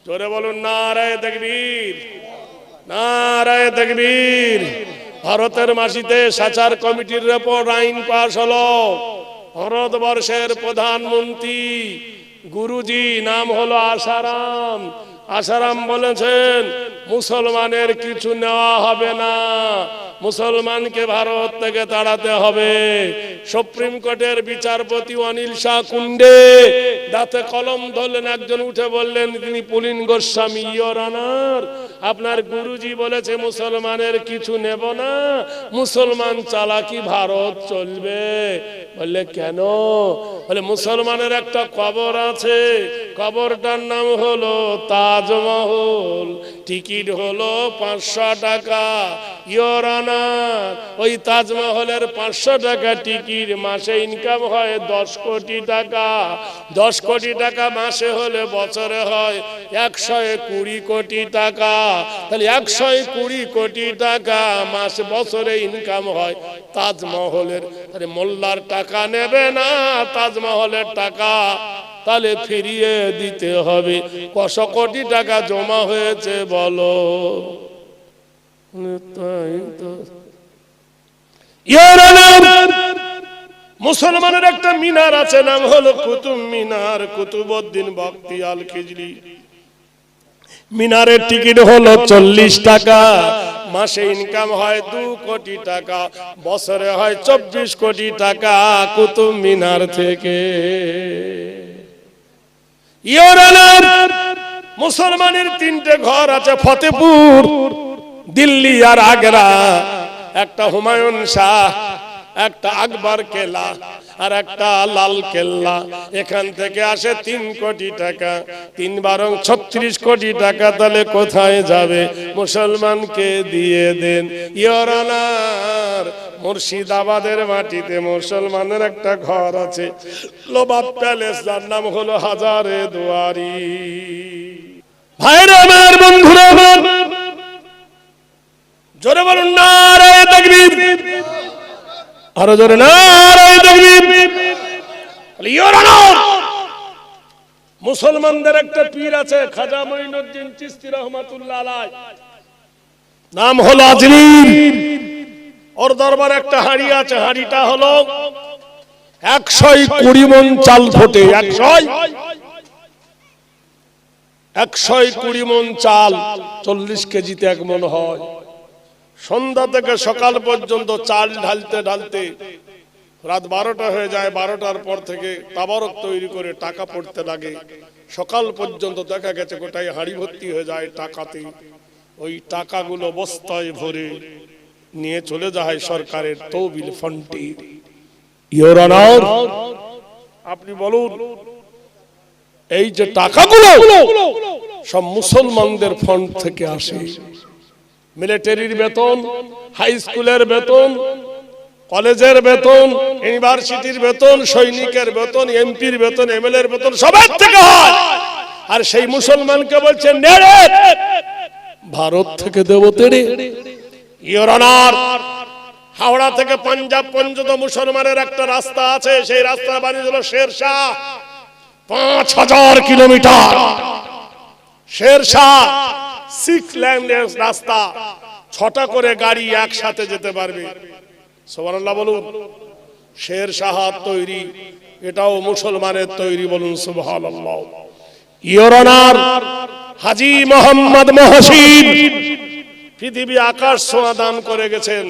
জোরে বলুন নারায়ে তাকবীর, নারায়ে তাকবীর। ভারতের মাটিতে সাচার কমিটির রিপোর্ট আইন পাশ হলো। ভারতবর্ষের প্রধানমন্ত্রী গুরুজি নাম হলো আসারাম। আসারাম বলেছেন মুসলমানের কিছু নেওয়া হবে না, মুসলমানকে ভারত থেকে তাড়াতে হবে। সুপ্রিম কোর্টের বিচারপতি অনিল শাহ কুন্ডে দাঁতে কলম ধরলেন, একজন উঠে বললেন, তিনি পুলিন গোস্বামী, ইয়োর অনার, আপনার গুরুজি বলেছে মুসলমানের কিছু নেব না, মুসলমান চালাকি ভারত চলবে। বললে কেন? বলে মুসলমানের একটা কবর আছে, কবরটার নাম হলো তাজমহল, টিকিট হলো 500 টাকা। ইয়োর অনার, ওই তাজমহলের 500 টাকা টিকিট, মাসে ইনকাম হয় 10 কোটি টাকা। 10 কোটি টাকা মাসে হলে বছরে হয় 120 কোটি টাকা। তাহলে 120 কোটি টাকা মাস বছরে ইনকাম হয় তাজমহলের। তাহলে মোল্লার টাকা নেবে না, তাজমহলের টাকা তাহলে ফিরিয়ে দিতে হবে। কত কোটি টাকা জমা হয়েছে বলো? মুসলমানের একটা মিনার আছে, নাম হলো কুতুব মিনার, কুতুবউদ্দিন বখতিয়ার খিজরি। মিনারের টিকিট হলো 40 টাকা, মাসে ইনকাম হয় 2 কোটি টাকা, বছরে হয় 24 কোটি টাকা কুতুব মিনার থেকে। মুসলমানের 3টে ঘর আছে, ফতেপুর, দিল্লি আর আগ্রা। একটা হুমায়ুন শাহ, একটা আকবর কেল্লা আর একটা লাল কেল্লা। এখান থেকে আসে 3 কোটি টাকা, 3 বারং 36 কোটি টাকা। তাহলে কোথায় যাবে? মুসলমানকে দিয়ে দেন। ইয়োর অনার, মুর্শিদাবাদের মাটিতে মুসলমানের একটা ঘর আছে, লোবাব প্যালেস, যার নাম হলো হাজারে দুয়ারি। ভাইরা আমার, বন্ধুরা আমার, জোরে বলুন নারায়ে তাকবীর, আরো জোরে নারায়ে তাকবীর। ইয়োর অনার, মুসলমানদের একটা পীর আছে, খাজা মঈনুদ্দিন চিশতি রহমাতুল্লাহ আলাইহি, নাম হলো আজমির। ওর দরবারে একটা হাড়ি আছে, হাড়িটা হলো 120 মণ চাল ফোটে। 120 মণ চাল 40 কেজিতে 1 মণ হয়। সন্ধ্যা থেকে সকাল পর্যন্ত চাল ঢালতে ঢালতে রাত 12টা হয়ে যায়। 12টার পর থেকে তাবারক তৈরি করে টাকা পড়তে লাগে। সকাল পর্যন্ত দেখা গেছে গোটাই হাড়ি ভর্তি হয়ে যায় টাকাতে। ওই টাকাগুলো বস্তায় ভরে নিয়ে চলে যায় সরকারের তহবিল ফান্ডে। ইয়োর অনার, আপনি বলুন, এই যে টাকাগুলো সব মুসলমানদের ফান্ড থেকে আসে। মিলিটারির বেতন, হাই স্কুলের বেতন, কলেজের বেতন, ইউনিভার্সিটির বেতন, সৈনিকের বেতন, এমপির বেতন, এমএলএর বেতন সবার থেকে হয়। আর সেই মুসলমানকে বলছে নেড়ে, ভারত থেকে দেব তেড়ে। ইয়োর অনার, হাওড়া থেকে পাঞ্জাব পর্যন্ত মুসলমানের একটা রাস্তা আছে, সেই রাস্তা বানিয়েছিল শেরশাহ। 5000 কিলোমিটার শেরশাহ 6 লেনের রাস্তা, 6টা করে গাড়ি একসাথে যেতে পারবে। সুবহানাল্লাহ বলুন। শেরশাহ তৈরি, এটাও মুসলমানের তৈরি, বলুন সুবহানাল্লাহ। ইয়োর অনার, হাজী মোহাম্মদ মহসিন পৃথিবী আকাশ ছোঁয়া দান করে গেছেন।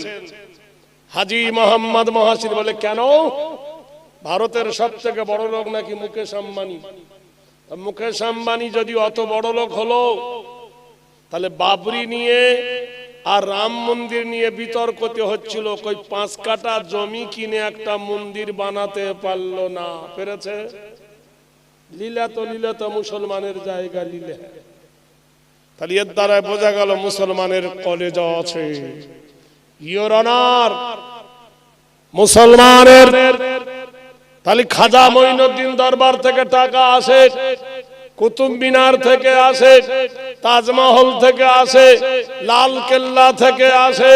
হাজী মোহাম্মদ মহসিন বলে কেন? ভারতের সবথেকে বড় লোক নাকি মুকেশ আম্বানি। মুকেশ আম্বানি যদি অত বড় লোক হলো, তাহলে বাবরি নিয়ে আর রাম মন্দির নিয়ে বিতর্কতে হচ্ছিল, কই 5 কাঠা জমি কিনে একটা মন্দির বানাতে পারলো না। পেরেছে? লীলা তো মুসলমানের জায়গা লীলা। তাহলে এর দ্বারা বোঝা গেল মুসলমানের কলেজা আছে। ইয়োর অনার, মুসলমানের তাহলে খাজা মঈনুদ্দিন দরবার থেকে টাকা আসে, কুতুব মিনার থেকে আসে, তাজমহল থেকে আসে, লাল কেল্লা থেকে আসে,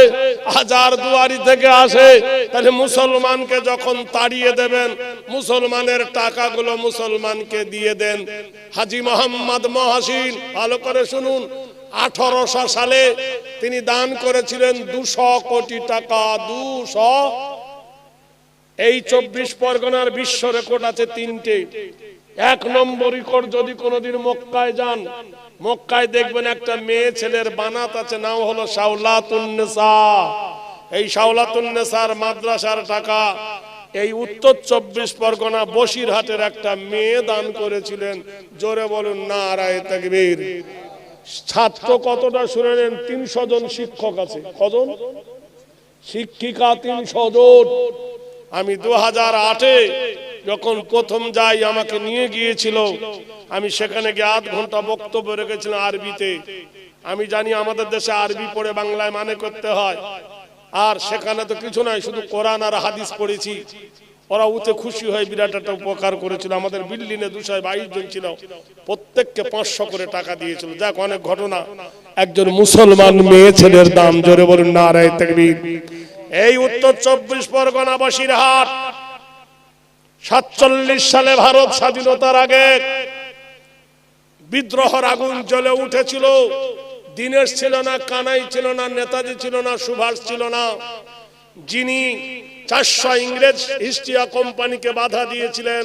হাজারদুয়ারি থেকে আসে, তাহলে মুসলমানকে যখন তাড়িয়ে দেবেন মুসলমানের টাকাগুলো মুসলমানকে দিয়ে দেন। হাজী মোহাম্মদ মহসিন ভালো করে শুনুন, 1800 সালে তিনি দান করেছিলেন 200 কোটি টাকা। 200। এই 24 পরগনার বিশ্ব রেকর্ড আছে 3টে। 1 নম্বর রেকর্ড, যদি কোনোদিন মক্কায় যান, মক্কায় দেখবেন একটা মেয়ে ছেলের বানাত আছে, নাম হলো শাওলাতুন্নেসা। এই শাওলাতুন্নেসার মাদ্রাসার টাকা এই উত্তর 24 পরগনা বসিরহাটের একটা মেয়ে দান করেছিলেন। জোরে বলুন নারায়ে তাকবীর। ছাত্র কতটা শুনেন? 300 জন শিক্ষক আছে। কজন? শিক্ষিকা 300 জন। আমি 2008-এ যখন প্রথম যাই, আমাকে নিয়ে গিয়েছিল, আমি সেখানে গিয়ে 8 ঘন্টা বক্তব্য রেখেছিলাম আরবিতে। আমি জানি আমাদের দেশে আরবি পড়ে বাংলায় মানে করতে হয়, আর সেখানে তো কিছু নাই, শুধু কোরআন আর হাদিস পড়েছি। ওরা উঠে খুশি হয়ে বিরাট একটা উপকার করেছিল। আমাদের বিল্ডিংয়ে 222 জন ছিল, প্রত্যেককে 500 করে টাকা দিয়েছিল। যাক, অনেক ঘটনা। একজন মুসলমান মেয়ে ছেলের দাম, জোরে বলুন নারায়ে তাকবীর। এই উত্তর 24 পরগনা বসিরহাট 47 সালে ভারত স্বাধীনতার আগে বিদ্রোহের আগুন জ্বলে উঠেছিল। দীনেশ ছিল না, কানাই ছিল না, নেতাজি ছিল না, সুভাষ ছিল না। যিনি 400 ইংরেজ ইস্ট ইন্ডিয়া কোম্পানিকে বাধা দিয়েছিলেন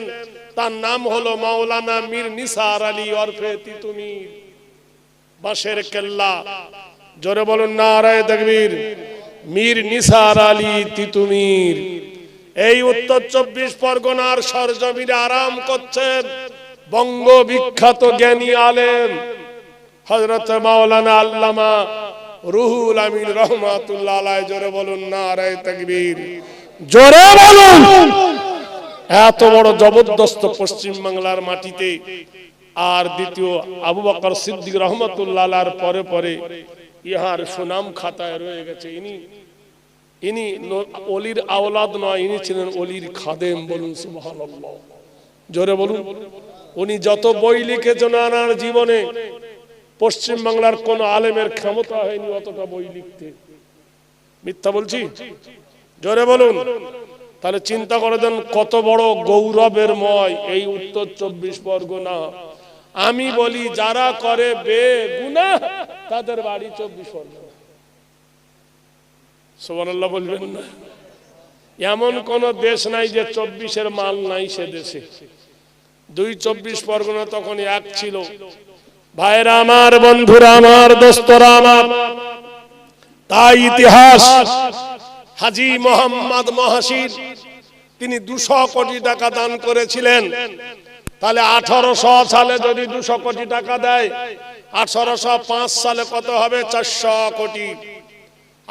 তার নাম হলো মাওলানা মীর নিসার আলী ওরফে তিতুমির। বাঁশের কেল্লা, জোরে বলুন নারায়ে তাকবীর। মীর নিসার আলী তিতুমির এই উত্তর 24 পরগনার সরজমিনে আরাম করছেন বঙ্গ বিখ্যাত জ্ঞানী আলেম হযরত মাওলানা আল্লামা রুহুল আমিন রহমাতুল্লাহ আলাইহি। জোরে বলুন নারায়ে তাকবীর, জোরে বলুন। এত বড় জবরদস্ত পশ্চিম বাংলার মাটিতে। আর দ্বিতীয় আবু বকর সিদ্দিক রহমাতুল্লাহ আলাইহির পরে পরে ইহার সুনাম খাতায় রয়ে গেছে। ইনি ওলির আওলাদ নয়, ইনি ছিলেন ওলির খাদেম। বলুন সুবহানাল্লাহ, জোরে বলুন। উনি যত বই লিখেছেন ওনার জীবনে পশ্চিম বাংলার কোন আলেমের ক্ষমতা হয়নি অতটা বই লিখতে। মিথ্যা বলছি? জোরে বলুন। তাহলে চিন্তা করে দেন কত বড় গৌরবের ময় এই উত্তর 24 পরগনা। আমি বলি যারা করে বেগুনাহ তাদের বাড়ি 24 পরগনা। সুবহানাল্লাহ বলবেন না? এমন কোন দেশ নাই যে 24-এর মাল নাই সে দেশে। 24 পরগনা তখন এক ছিল। ভাইরা আমার, বন্ধুরা আমার, দোস্তরা আমার, তাই ইতিহাস হাজী মোহাম্মদ মহসিন তিনি 200 কোটি টাকা দান করেছিলেন। তাহলে 1800 সালে যদি 200 কোটি টাকা দেয়, 1805 সালে কত হবে? 400 কোটি।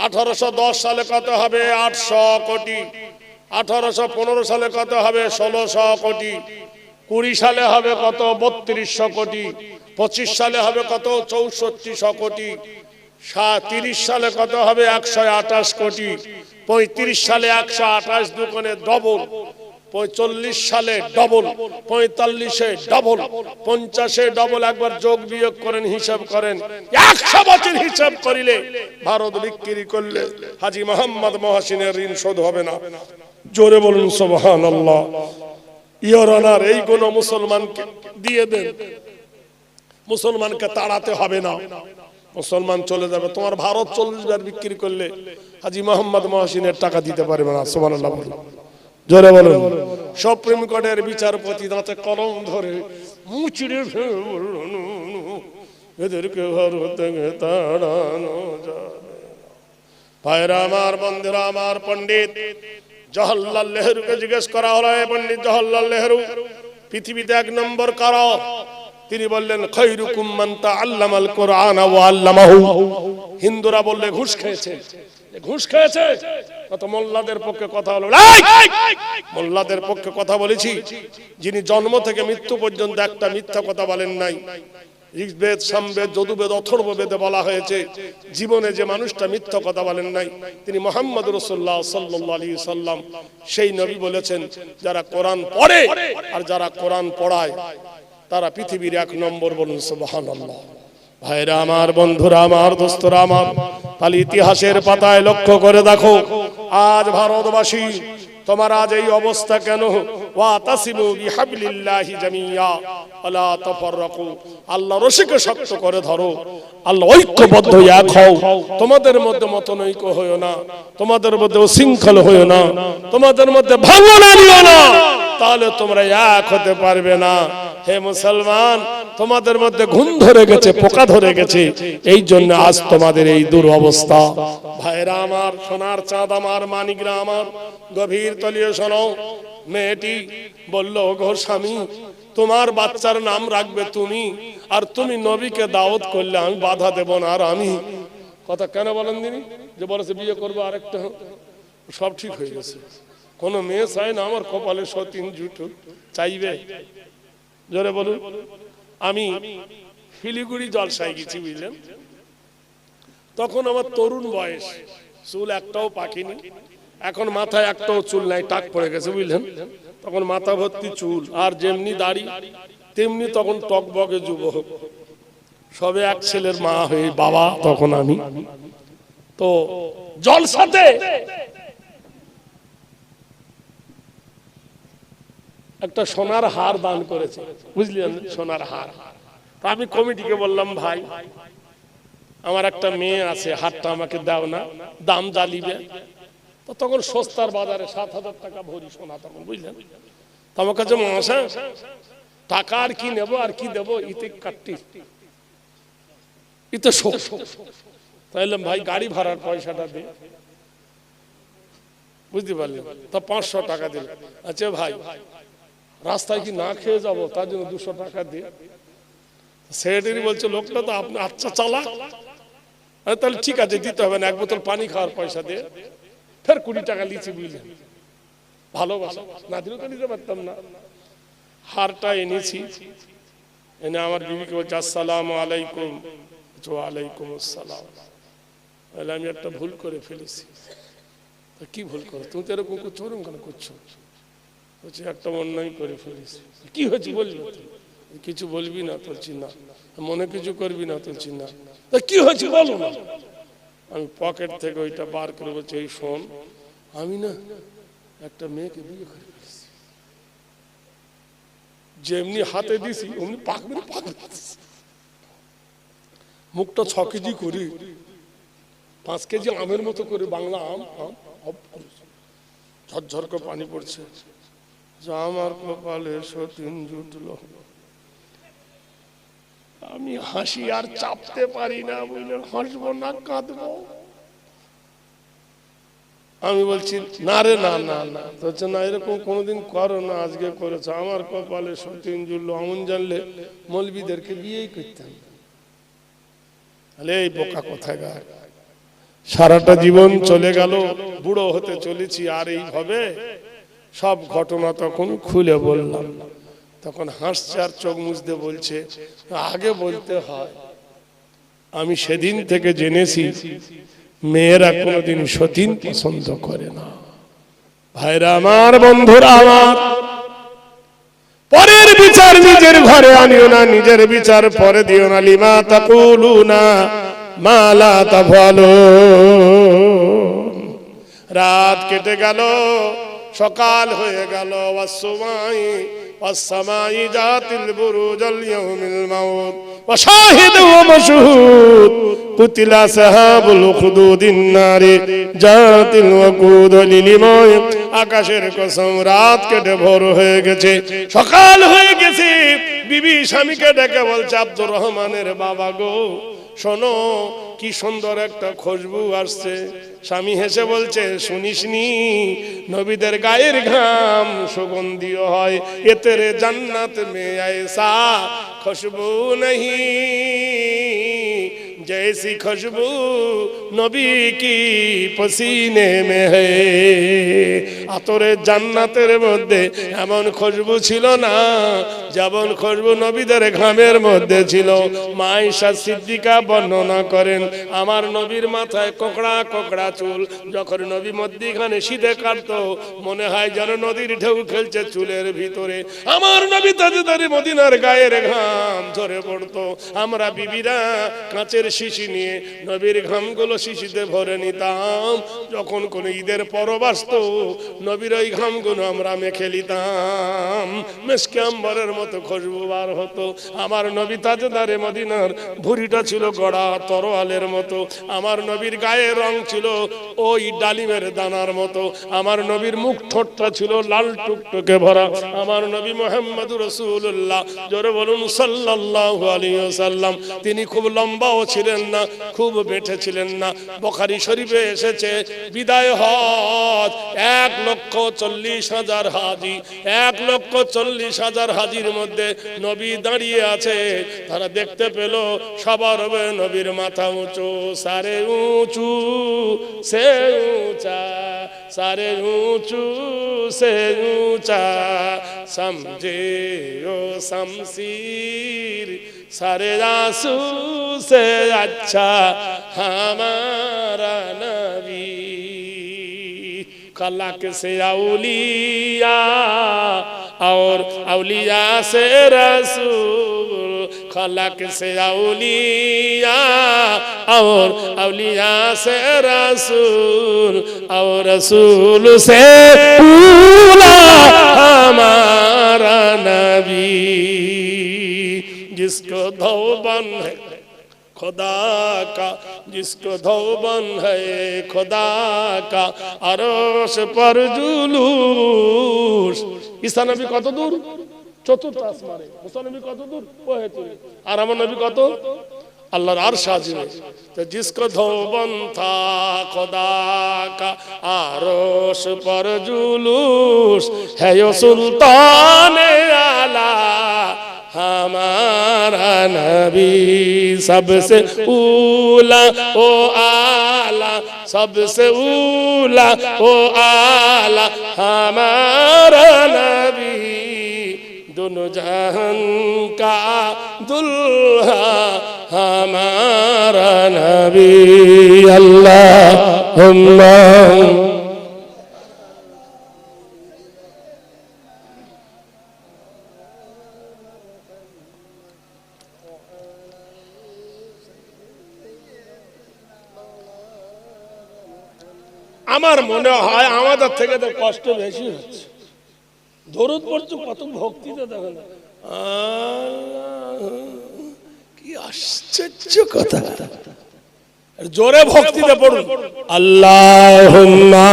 1810 সালে কত হবে? 800 কোটি। 1815 সালে কত হবে? 1600 কোটি। 20 সালে হবে কত? 3200 কোটি। 25 সালে হবে কত? 6400 কোটি। 30 সালে কত হবে? 128 কোটি। 35 সালে 128 দুগুণে ডবল। 45 সালে ডবল। 45-এ ডবল। 50-এ ডবল। একবার যোগ বিয়োগ করেন, হিসাব করেন। 100 বছর হিসাব করিলে ভারত বিক্রি করলে হাজী মোহাম্মদ মহসিনের ঋণ শোধ হবে না। জোরে বলুন সুবহানাল্লাহ। ইওর অনার, এই গুণ মুসলমানকে দিয়ে দেন, মুসলমানকে তাড়াতে হবে না, মুসলমান চলে যাবে। তোমার ভারত 40 বার বিক্রি করলে হাজী মোহাম্মদ মহসিনের টাকা দিতে পারবে না। সুবহানাল্লাহ, জোরে বলুন। সুপ্রিম কোর্টের বিচারপতি দাঁতে কলম ধরে মুচড়ে এদেরকে ভারত থেকে তাড়ানো যাবে। ভাইরা আমার, বন্ধুরা আমার, পণ্ডিত জওহরলাল নেহরুকে জিজ্ঞেস করা হলো, পণ্ডিত জওহরলাল নেহরু পৃথিবীতে 1 নম্বর কারা? তিনি বললেন খায়রুকুম মান তাআল্লামাল কুরআন ওয়া আল্লামাহু। হিন্দুরা বললে ঘুষ খেয়েছে। ঘুষ খেয়েছে কত মোল্লাদের পক্ষে কথা হলো। মোল্লাদের পক্ষে কথা বলেছি যিনি জন্ম থেকে মৃত্যু পর্যন্ত একটা মিথ্যা কথা বলেন নাই। ঋগ্বেদ, সামবেদ, যজুর্বেদ, অথর্ববেদে বলা হয়েছে জীবনে যে মানুষটা মিথ্যা কথা বলেন নাই তিনি মুহাম্মদ রাসূলুল্লাহ সাল্লাল্লাহু আলাইহি সাল্লাম। সেই নবী বলেছেন যারা কোরআন পড়ে আর যারা কোরআন পড়ায় তারা পৃথিবীর 1 নম্বর। বলুন সুবহানাল্লাহ। ভাইরা আমার, বন্ধুরা আমার, দোস্তরা আমার, তাহলে ইতিহাসের পাতায় লক্ষ্য করে দেখো, আজ ভারতবাসী তোমার আজ এই অবস্থা কেন? ওয়াতাসিমু বিহাবলিল্লাহি জামিয়া ওয়ালা তাফাররাকু। আল্লাহ রশিকে শক্ত করে ধরো, আল্লাহ ঐক্যবদ্ধ এক হও। তোমাদের মধ্যে মতনৈক্য হয়ো না, তোমাদের মধ্যে উশৃঙ্খল হয়ো না, তোমাদের মধ্যে ভাঙন আনিও না, তাহলে তোমরা এক হতে পারবে না। হে মুসলমান, তোমাদের মধ্যে ঘুম ধরে গেছে, পোকা ধরে গেছে, এই জন্য আজ তোমাদের এই দুরবস্থা। ভাইরা আমার, সোনার চাঁদ আমার, মানিকরা আমার, গভীর তলিয়ে শোনো। মেয়েটি বলল, গো স্বামী, তোমার বাচ্চার নাম রাখবে তুমি, আর তুমি নবীকে দাওয়াত করলে আমি বাধা দেব না। আর আমি কথা কেন বলেন দিনি, যে বলেছে বিয়ে করবো আরেকটা, সব ঠিক হয়ে গেছে। কোন মেয়ে চায় না আমার কপালে সতীন জুটু, চাইবে? জোরে বলুন। আমি শিলিগুড়ি জলসায় গেছি, বুঝলেন? তখন আমার তরুণ বয়স, চুল একটাও পাকিনি, এখন মাথায় একটাও চুল নাই, টাক পড়ে গেছে, বুঝলেন? তখন মাথা ভর্তি চুল, আর যেমনি দাড়ি তেমনি তখন টকবগে যুবক, সবে এক ছেলের মা হয়ে বাবা তখন আমি। তো জলসাতে একটা সোনার হার দান করেছে, বুঝলেন? সোনার হার। তো আমি কমিটিকে বললাম, ভাই আমার একটা মেয়ে আছে, হারটা আমাকে দাও না, দাম জ্বালিবে। তো তখন সস্তার বাজারে 7,000 টাকা ভরি সোনা তখন, বুঝলেন? তো আমার কাছে মশা টাকা আর কি নেবো আর কি দেবো, ইতে কাটতি ইতে শোক। তাইলে ভাই গাড়ি ভাড়ার পয়সাটা দে, বুঝতে পারলেন? তো 500 টাকা দিল। আচ্ছা ভাই, রাস্তায় কি না খেয়ে যাবো, তার জন্য 200 টাকা দিয়ে। সেক্রেটারি বলছে, লোকটা তো আপনি আচ্ছা চালা, তাহলে ঠিক আছে দিতে হবে না, 1 বোতল পানি খাওয়ার পয়সা দিয়ে। ফের 20 টাকা লিচি, বুঝলেন? ভালোবাসা না দিলেও তো নিতে পারতাম না। হারটা এনেছি, এনে আমার বিবিকে বলছে, আসসালামু আলাইকুম। ওয়ালাইকুম আসসালাম। বলে, আমি একটা ভুল করে ফেলেছি। কি ভুল করো? তুমি তো এরকম করছো, ওরকম কেন করছো? বলছি, একটা অন্যায় করে ফেলেছি। কি হয়েছে বলবি? কিছু বলবি না? বলছি না। মনে কিছু করবি না? বলছি না। কি হয়েছে বলো না। আমি পকেট থেকে ওইটা বার করে বলছি, এই শোন, আমি না একটা মেয়েকে বিয়ে করে ফেলেছি। যেমনি হাতে দিছি অমনি পাকবে, মুখটা 6 কেজি করে, 5 কেজি আমের মতো করে, বাংলা আম, ঝরঝর করে পানি পড়ছে। আমার কপালে সতীন জুটলো। আমি হাসি আর চাপতে পারি না, বুঝলেন? হাসবো না কাঁদবো। আমি বলছি, না রে, না না না। বলছে, না এরকম কোনোদিন করো না, আজকে করেছো। আমার কপালে সতীন জুটলো। আমন জানলে মৌলবীদেরকে বিয়েই করতাম। এই বোকা কোথাকার, সারাটা জীবন চলে গেল, বুড়ো হতে চলেছি, আর এইভাবে সব ঘটনা তখন খুলে বললাম। তখন হাসছে আর চোখ মুছতে বলছে, আগে বলতে হয়। আমি সেদিন থেকে জেনেছি মেয়েরা কোনোদিন সতীন পছন্দ করে না। ভাইরা আমার, বন্ধুরা আমার, পরের বিচার নিজের ঘরে আনিও না, নিজের বিচার পরে দিও না। লিমা তাকুলুনা মা লা তাফআলুন। রাত কেটে গেল, সকাল হয়ে গেল। ওয়াসসামাই ওয়াসসামাই জাতিল বুরুজাল ইয়াউমিল মাউত ওয়া শাহিদু ওয়া মাশহুদ কুতিলা সাহাবুল খুদুদিন নারি জাতিল ওয়াকুদ লিলিমায়। আকাশের কসম, রাত কেটে ভোর হয়ে গেছে, সকাল হয়ে গেছে। বিবি স্বামীকে ডেকে বলছে, আব্দুর রহমানের বাবা গো, শোনো কি সুন্দর একটা খুশবু আসছে। স্বামী হেসে বলছে, শুনিসনি? নবীদের গায়ের ঘাম সুগন্ধীয় হয়, এতেরে জান্নাত মে ऐसा খুশবু नहीं जैसी खुशबू नबी की पसीने में है। আতরে জান্নাতের মধ্যে এমন খুশবু ছিল না যেমন খুশবু নবীদের ঘামের মধ্যে ছিল। মা আয়েশা সিদ্দিকা বর্ণনা করেন, আমার নবীর মাথায় কোকড়া কোকড়া চুল, যখন নবী মধ্যিখানে শীতে কাটতো মনে হয় যেন নদীর ঢেউ খেলছে চুলের ভিতরে। আমার নবী তাজদারে মদিনার গায়ের ঘাম ঝরে পড়তো। আমরা বিবিরা কাঁচের শিশি নিয়ে নবীর ঘামগুলো শিশিতে ভরে নিতাম। যখন কোন ঈদের পরব আসতো নবীর ওই ঘামগুলো আমরা মেখে নিতাম, মেশকে আম্বরের মতো খুশবু বার হতো। আমার নবী তাজদারে মদিনার ভুঁড়িটা ছিল গড়া তরোয়ালের মতো। আমার নবীর গায়ের রং ছিল ওই ডালিমের দানার মতো। আমার নবীর মুখ ঠোঁটটা ছিল লাল টুকটুকে ভরা। আমার নবী মুহাম্মদুর রাসূলুল্লাহ, জোরে বলুন সাল্লাল্লাহু আলাইহি ওয়াসাল্লাম। তিনি খুব লম্বাও ছিলেন না, খুব বেঁটে ছিলেন না। বুখারী শরীফে এসেছে বিদায় হজ 1,40,000 হাজী, 1,40,000 হাজীর মধ্যে নবী দাঁড়িয়ে আছে। তারা দেখতে পেল সবার হবে নবীর মাথা উঁচু, সারে উঁচু সে উঁচা, সারে উঁচু সে উঁচা, সমঝে ও শমশির সারে রাসু সে अच्छा हमारा नबी। खलक से औलिया और औलिया से रसूल, खलक से औलिया और औलिया से रसूल, और रसूल से पूरा हमारा नबी। जिसको धौबन है खुदा का, जिसको धौबन है खुदा का, अरश पर जुलूस। ঈসা নবী কত দূর? চতুর্থ আসমানে। মুসা নবী কত দূর? ওহেতুরে। আর আমার নবী কত? আল্লাহর আরশ আজিমে। তো जिसको धौबन था खुदा का, अरश पर जुलूस है यो सुल्तान आला हमारा नबी। सबसे ऊला ओ आला, सबसे ऊला ओ आला हमारा नबी। दोनों जहान का दुल्हा हमारा नबी। अल्लाहुम्मा আমার মনে হয় আমাদের থেকে তো কষ্ট বেশি হচ্ছে। দরুদ পড়ছো কত ভক্তিতে দেখো না, কি আশ্চর্য কথা। জোরে ভক্তিতে পড়ুন আল্লাহুম্মা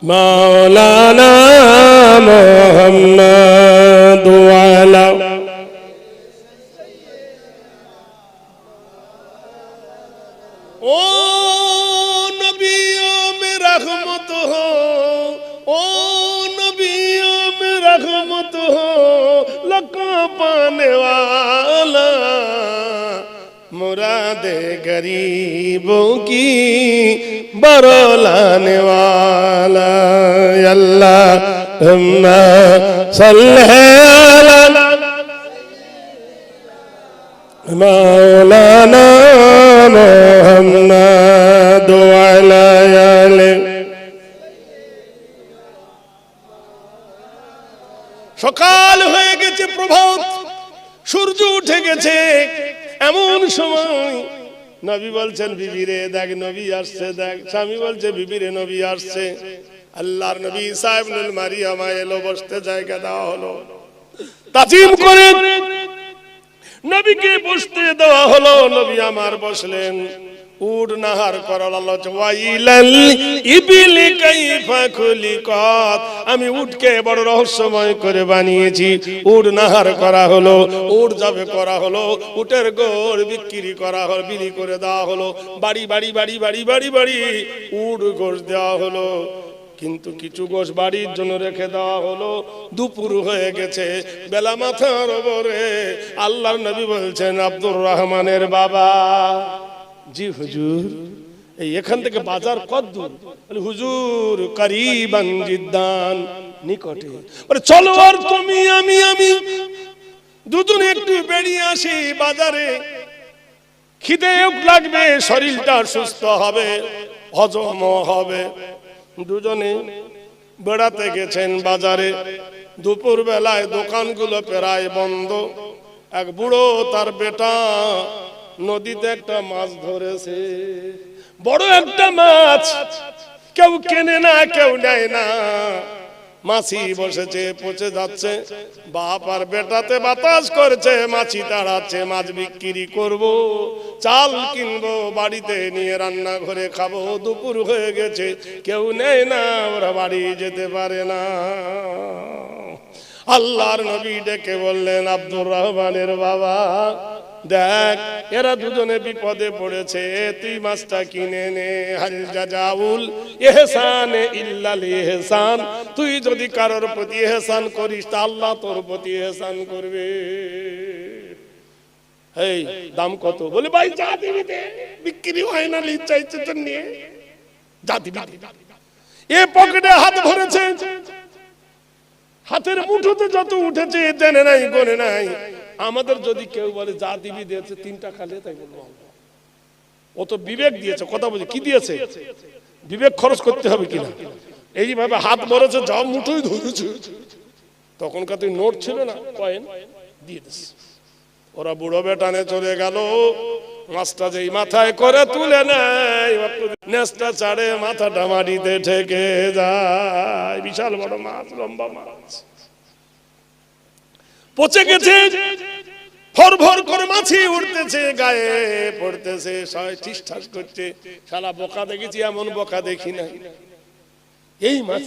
মাওলানা মুহাম্মাদ ওয়ালা ओ नबियों में रहमत हो, ओ नबियों में रहमत हो, लका पाने वाला मुरादे गरीबों की बरलाने वाला। अल्लाहुम्मा सल्ली अला मौलाना मुहम्मद वाला आले। সকাল হয়ে গেছে, প্রভাত, সূর্য উঠে গেছে। এমন সময় নবী বলছেন বিবিরে দেখ নবী আসছে, দেখ। স্বামী বলছে বিবিরে নবী আসছে। আল্লাহর নবী ঈসা ইবনুল মারিয়াম এলো, বসতে জায়গা দেওয়া হলো। তাজিম করে নবীকে বসতে দেওয়া হলো। নবী আমার বসলেন। উট নাহার করাল ওয়াইলাল ইবিলি কাইফা খুলিকাত। আমি উটকে বড় রহস্যময় করে বানিয়েছি। উট নাহার করা হলো, উট যাবে করা হলো, উটের গোড় বিক্রি করা হলো, বিলি করে দেওয়া হলো। বাড়ি বাড়ি বাড়ি বাড়ি বাড়ি বাড়ি উট গোশ দেওয়া হলো। কিন্তু কিছু গোশ বাড়ির জন্য রেখে দেওয়া হলো। দুপুর হয়ে গেছে, বেলা মাথার উপরে। আল্লাহর নবী বলছেন আব্দুর রহমানের বাবা, জি হুজুর। এই এখান থেকে বাজার কত দূর? বলে হুজুর করিবান জিদ্দান, নিকটে। বলে চলো আর তুমি আমি দুজনে একটু বেরিয়ে আসি বাজারে, খিদে লাগবে, শরীরটা সুস্থ হবে, হজম হবে। দুজনে বেড়াতে গেছেন বাজারে। দুপুর বেলায় দোকানগুলো প্রায় বন্ধ। এক বুড়ো তার বেটা নদীতে একটা মাছ ধরেছে, বড় একটা মাছ, কেউ কেনে না, কেউ নেয় না। মাছি বসেছে, পচে যাচ্ছে। বাপ আর বেটাতে বাতাস করছে, মাছি তাড়াচ্ছে, মাছ বিক্রি করব, চাল কিনবো, বাড়িতে নিয়ে রান্না করে খাবো। দুপুর হয়ে গেছে, কেউ নেয় না, ওরা বাড়ি যেতে পারে না। আল্লাহর নবী ডেকে বললেন, আব্দুর রহমানের বাবা, দেখ এরা দুজনে বিপদে পড়েছে, তুই মাছটা কিনে নে। হাল জাযাউল ইহসানে ইল্লাল ইহসান, তুই যদি কারোর প্রতি ইহসান করিস তা আল্লাহ তোর প্রতি ইহসান করবে। এই দাম কত? বলে ভাই যা দিবি দে, বিক্রি হয় না, ইচ্ছা ইচ্ছে তো নিয়ে যা দিবি। এ পকেটে হাত ভরেছে, হাতের মুঠোতে যত উঠেছে জেনে নাই গনে নাই। আমাদের যদি কেউ বলে যা দিবি দিয়েছে 3 টাকা লে, তাই বলবো ও তো বিবেক দিয়েছে। কথা বলছে কি দিয়েছে? বিবেক খরচ করতে হবে কিনা। এইভাবে হাত ভরেছে, যা মুঠোই ধরেছে। তখনকার তুই নোট ছিল না, কয়েন দিয়ে দিস। ওরা বুড়ো বেটানে চলে গেল। মাছটা যেই মাথায় করে তুলে নেয়, নেসটা ছাড়ে, মাথাটা মাটিতে ঠেকে যায়। বিশাল বড় মাছ, লম্বা মাছ, পচে গেছে। ভর ভর করে মাছি উঠতেছে, গায়ে পড়তেছে, ঠিস ঠাস করছে। শালা বোকা দেখেছি, এমন বোকা দেখি না। এই মাছ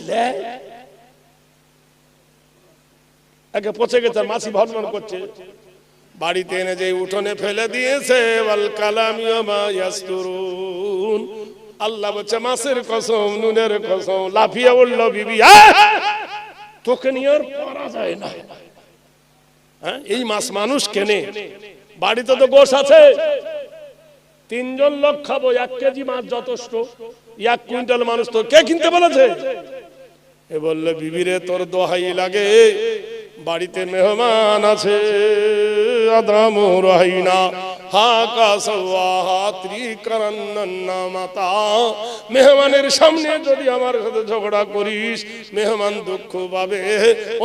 আগে পচে গেছে, মাছি ভরভর করছে। বাড়িতে এনে যে উঠোনে ফেলে দিয়েছে। ওয়াল কালামি ওয়া মা ইয়াসতুরুন, আল্লাহ বলছে মাছের কসম, নুনের কসম। লাফিয়ে উঠল বিবি, তোকে নিয়ে আর পারা যায় না। এই মাছ মানুষ কেনে? বাড়িতে তো গোশ আছে, 3 জন লোক খাবো, 1 কেজি মাছ যথেষ্ট। 1 কুইন্টাল মানুষ তো কে কিনতে বলেছে? এ বললে বিবিরে তোর দোহাই লাগে, বাড়িতে মেহমান আছে। আদামু রাহিনা হাকা সওয়াহাত্রি কারান্না মাতা, মেহমানের সামনে যদি আমার সাথে ঝগড়া করিস, মেহমান দুঃখ পাবে।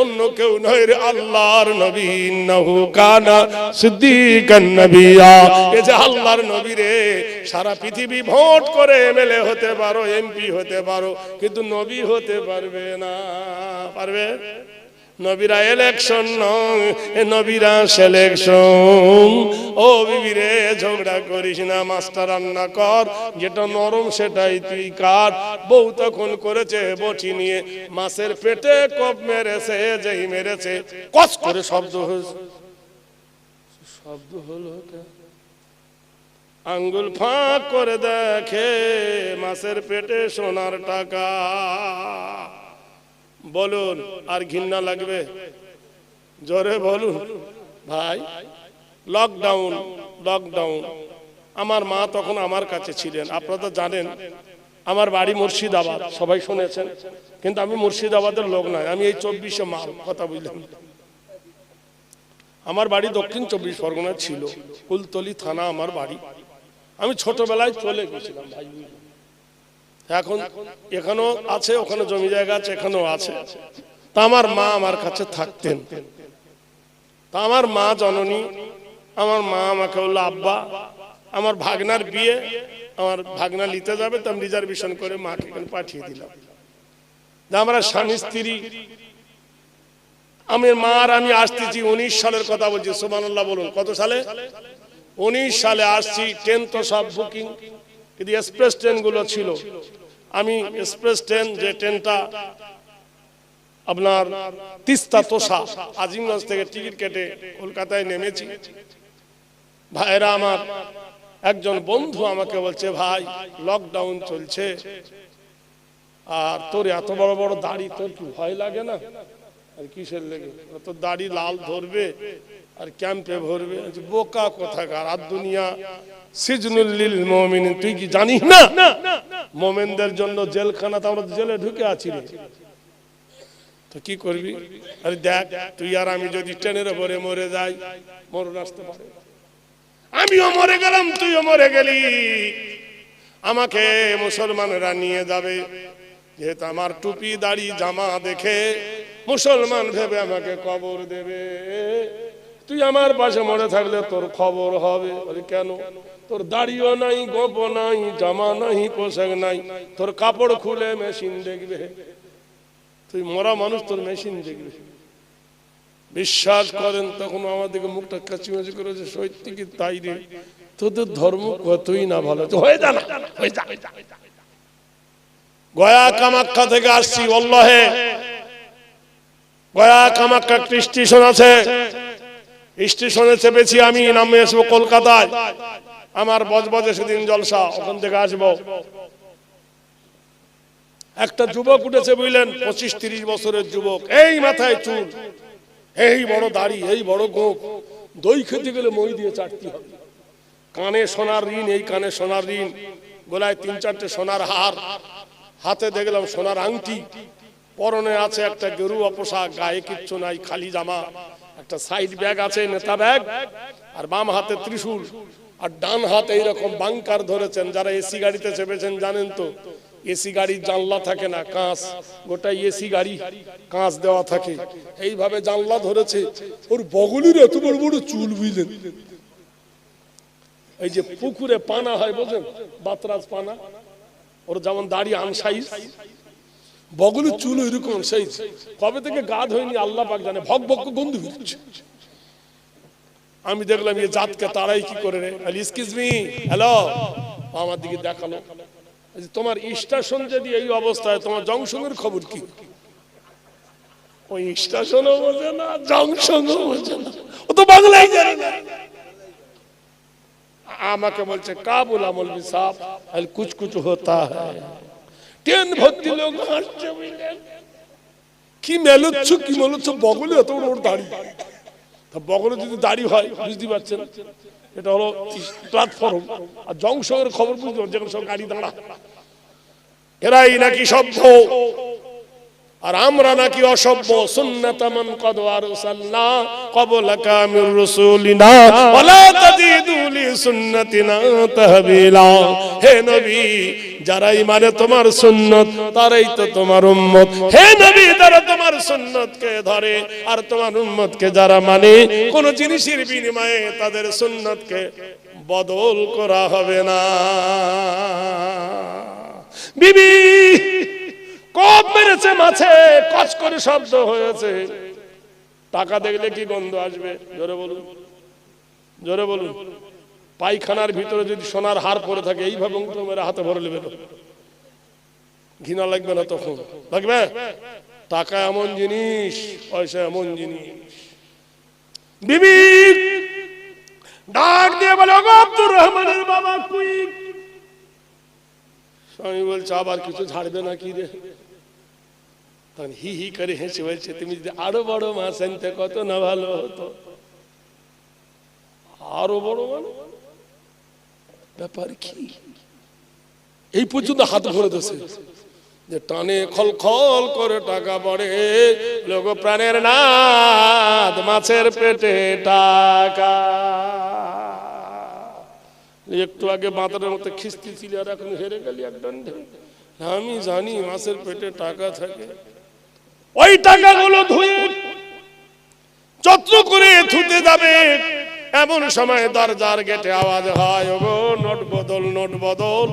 অন্য কেউ নয় রে, আল্লাহর নবী, ইন্নাহু কানা সিদ্দিকান নবিয়্যা। এই যে আল্লাহর নবী রে, সারা পৃথিবী ভোট করে এমএলএ হতে পারো, এমপি হতে পারো, কিন্তু নবী হতে পারবে না। পারবে? নবীরা ইলেকশন নয়, নবীরা সিলেকশন। ও বিবিরে ঝগড়া করিস না, মাছটা রান্না কর, যেটা নরম সেটাই তুই কাট। বউ তখন করেছে বটি নিয়ে মাছের পেটে কোপ মেরেছে, যেই মেরেছে কস করে শব্দ হয়েছে। শব্দ হলো, আঙ্গুল ফাঁক করে দেখে মাছের পেটে সোনার টাকা। বলুন আর ঘৃণা লাগবে? জোরে বলুন ভাই। লকডাউন, আমার মা তখন আমার কাছে ছিলেন। আপনারা তো জানেন আমার বাড়ি মুর্শিদাবাদ, সবাই শুনেছেন, কিন্তু আমি মুর্শিদাবাদের লোক নয়, আমি এই 24 মাল। কথা বুঝলাম? আমার বাড়ি দক্ষিণ 24 পরগনা ছিল, কুলতলি থানা আমার বাড়ি। আমি ছোটবেলায় চলে গেছিলাম ভাই। এখন এখানেও আছে, ওখানে জমি জায়গা আছে, এখানেও আছে। তা আমার মা আমার কাছে থাকতেন। তা আমার মা জননী, আমার মা আমাকে বললো, আব্বা আমার ভাগনার বিয়ে, আমার ভাগনা নিতে যাবে, তো আমি রিজার্ভেশন করে মাকে এখানে পাঠিয়ে দিলাম। আমরা স্বামী স্ত্রী, আমি মা আর আমি আসতেছি 19 সালের কথা বলছি। সুবহানাল্লাহ বলুন, কত সালে? 19 সালে আসছি। ট্রেন তো সব বুকিং, কিন্তু এক্সপ্রেস ট্রেন গুলো ছিল। আমি এক্সপ্রেস ট্রেন, যে ট্রেনটা আপনার তিস্তা তোষা, আজিমগঞ্জ থেকে টিকিট কেটে কলকাতায় নেমেছি। ভাইরা আমার, একজন বন্ধু আমাকে বলছে, ভাই লকডাউন চলছে, আর তোর এত বড় বড় দাড়ি, তোর কি ভয় লাগে না? আর কিসের লেগে? তোর দাড়ি লাল ধরবে, আর ক্যাম্পে ভরবে। বোকা কোথাকার, আর দুনিয়া সিজনুল লিল মুমিন, তুই কি জানিস না মুমিনদের জন্য জেলখানাতে আমরা জেলে ঢুকে আছি রে। তো কি করবি? আরে দেখ, তুই আর আমি যদি ট্রেনের উপরে মরে যাই, মরণ আসতে পারে, আমিও মরে গেলাম, তুইও মরে গেলি, আমাকে মুসলমানেরা নিয়ে যাবে, যেহেতু আমার টুপি দাড়ি জামা দেখে মুসলমান ভেবে আমাকে কবর দেবে। তুই আমার পাশে মরে থাকলে তোর খবর হবে। কেন? তোর দাড়িও নাই, গোপ নাই, জামা নাই, পোশাক নাই, তোর কাপড় খুলে মেশিন দেখবে। তুই মরা মানুষ, তোর মেশিন দেখবে। বিশ্বাস করেন, তখন আমাদেরকে মুখটা কাচিমাচি করেছে, সত্যি কি তাই রে, তোদের ধর্ম কতই না ভালো, হয়ে যা না, হয়ে যা। গয়া কামাখ্যা থেকে আসছি, আল্লাহে গয়া কামাখ্যা একটা স্টেশন আছে, স্টেশনে চেপেছি আমি, নামে আসবো কলকাতায়, আমার বজবজে সেদিন জলসা, ওখান থেকে আসবো। একটা যুবক উঠেছে বুঝলেন, 25-30 বছরের যুবক, এই মাথায় চুল, এই বড় দাড়ি, এই বড় গোঁফ, দই খেতে গেলে মই দিয়ে চাটতে হবে, কানে সোনার রিং, এই কানে সোনার রিং, গলায় 3-4টে সোনার হার, হাতে দেখলাম সোনার আংটি, পরনে আছে একটা গেরুয়া পোশাক, গায়ে কিচ্ছু নাই, খালি জামা, একটা সাইড ব্যাগ আছে, নেতা ব্যাগ, আর বাম হাতে ত্রিশূল, আর ডান হাতে এইরকম বাংকার ধরেছেন। যারা এসি গাড়িতে চেপেছেন জানেন তো, এসি গাড়ির জানলা থাকে না, কাঁচ, গোটা এসি গাড়ি কাঁচ দেওয়া থাকে, এইভাবে জানলা ধরেছে। ওর বগলের এত বড় বড় চুল বুঝলেন, এই যে পুকুরে পানা হয় বোঝেন, বাতরাজ পানা, ওর যেমন দাড়ি আনসাইজ, বগলের চুল এরকম সাইজ। কবে থেকে গা ধোয়নি আল্লাহ পাক জানে, ভক ভক গন্ধ বেরোচ্ছে। আমি দেখলাম এই জাতকে তারাই কি করে রে, এক্সকিউজ মি, হ্যালো, আমার দিকে দেখালো, তোমার স্টেশন যদি এই অবস্থায়, তোমার জংশনের খবর কি? ওই স্টেশনও বোঝে না, জংশনও বোঝে না, ও তো বাংলাই জানে না। আমাকে বলছে কা बोला मौलवी साहब, कुछ कुछ होता है। ট্রেন ভর্তি লোক হাসছে বুঝলেন, কি মেলুচ্ছ, কি মেলুচ্ছ, বগলে এত ওর দাড়ি, বগলে যদি দাড়ি হয় বুঝতে পারছেন, এটা হলো প্ল্যাটফর্ম, আর জংশনের খবর বুঝতে পারছেন, যেখানে সব গাড়ি দাঁড়া, এরাই নাকি সভ্য আর আমরা নাকি অসভ্য। সুন্নাতামান কদ আরসালনা ক্বাবলাকা মির রাসূলিনা ওয়ালা তাজিদু লি সুন্নাতিনা তাহবিলা। হে নবী, যারাই মানে তোমার সুন্নত তারাই তো তোমার উম্মত। হে নবী, যারা তোমার সুন্নতকে ধরে আর তোমার উম্মতকে যারা মানে, কোন জিনিসের বিনিময়ে তাদের সুন্নতকে বদল করা হবে না। বিবি কোপ মেরেছে মাছে, কচ করে শব্দ হয়েছে, টাকা দেখলে কি গন্ধ আসবে? জোরে বলুন, জোরে বলুন। পায়খানার ভিতরে যদি সোনার হার পরে থাকে, এইভাবে মেরে হাতে ভরে নেবে, ঘৃণা লাগবে না? তখন লাগবে। টাকা এমন জিনিস, পয়সা এমন জিনিস। বিবি ডাক দিয়ে বলে, ওগো আব্দুর রহমানের বাবা কই? স্বামী বলছে, আবার কিছু ছাড়বে না কি রে? তখন হি হি করে হেসে বলছে, তুমি যদি আরো বড় মাছ আনতে কত না ভালো হতো। আরো বড় মানে ব্যাপার কি? এই পর্যন্ত হাত ভরে দিয়েছে, যে টানে খল খল করে টাকা পড়ে, লোক প্রাণের নাথ, মাছের পেটে টাকা। একটু আগে বাঁদরের মতো খিস্তি ছিল, আর এখন হেরে গেলি এক দণ্ডে। আমি জানি মাছের পেটে টাকা থাকে, ওই টাকাগুলো ধুয়ে যত্ন করে থুতে যাবে, এমন সময় দরজার গেটে আওয়াজ হয়, ওগো নোট বদল, নোট বদল।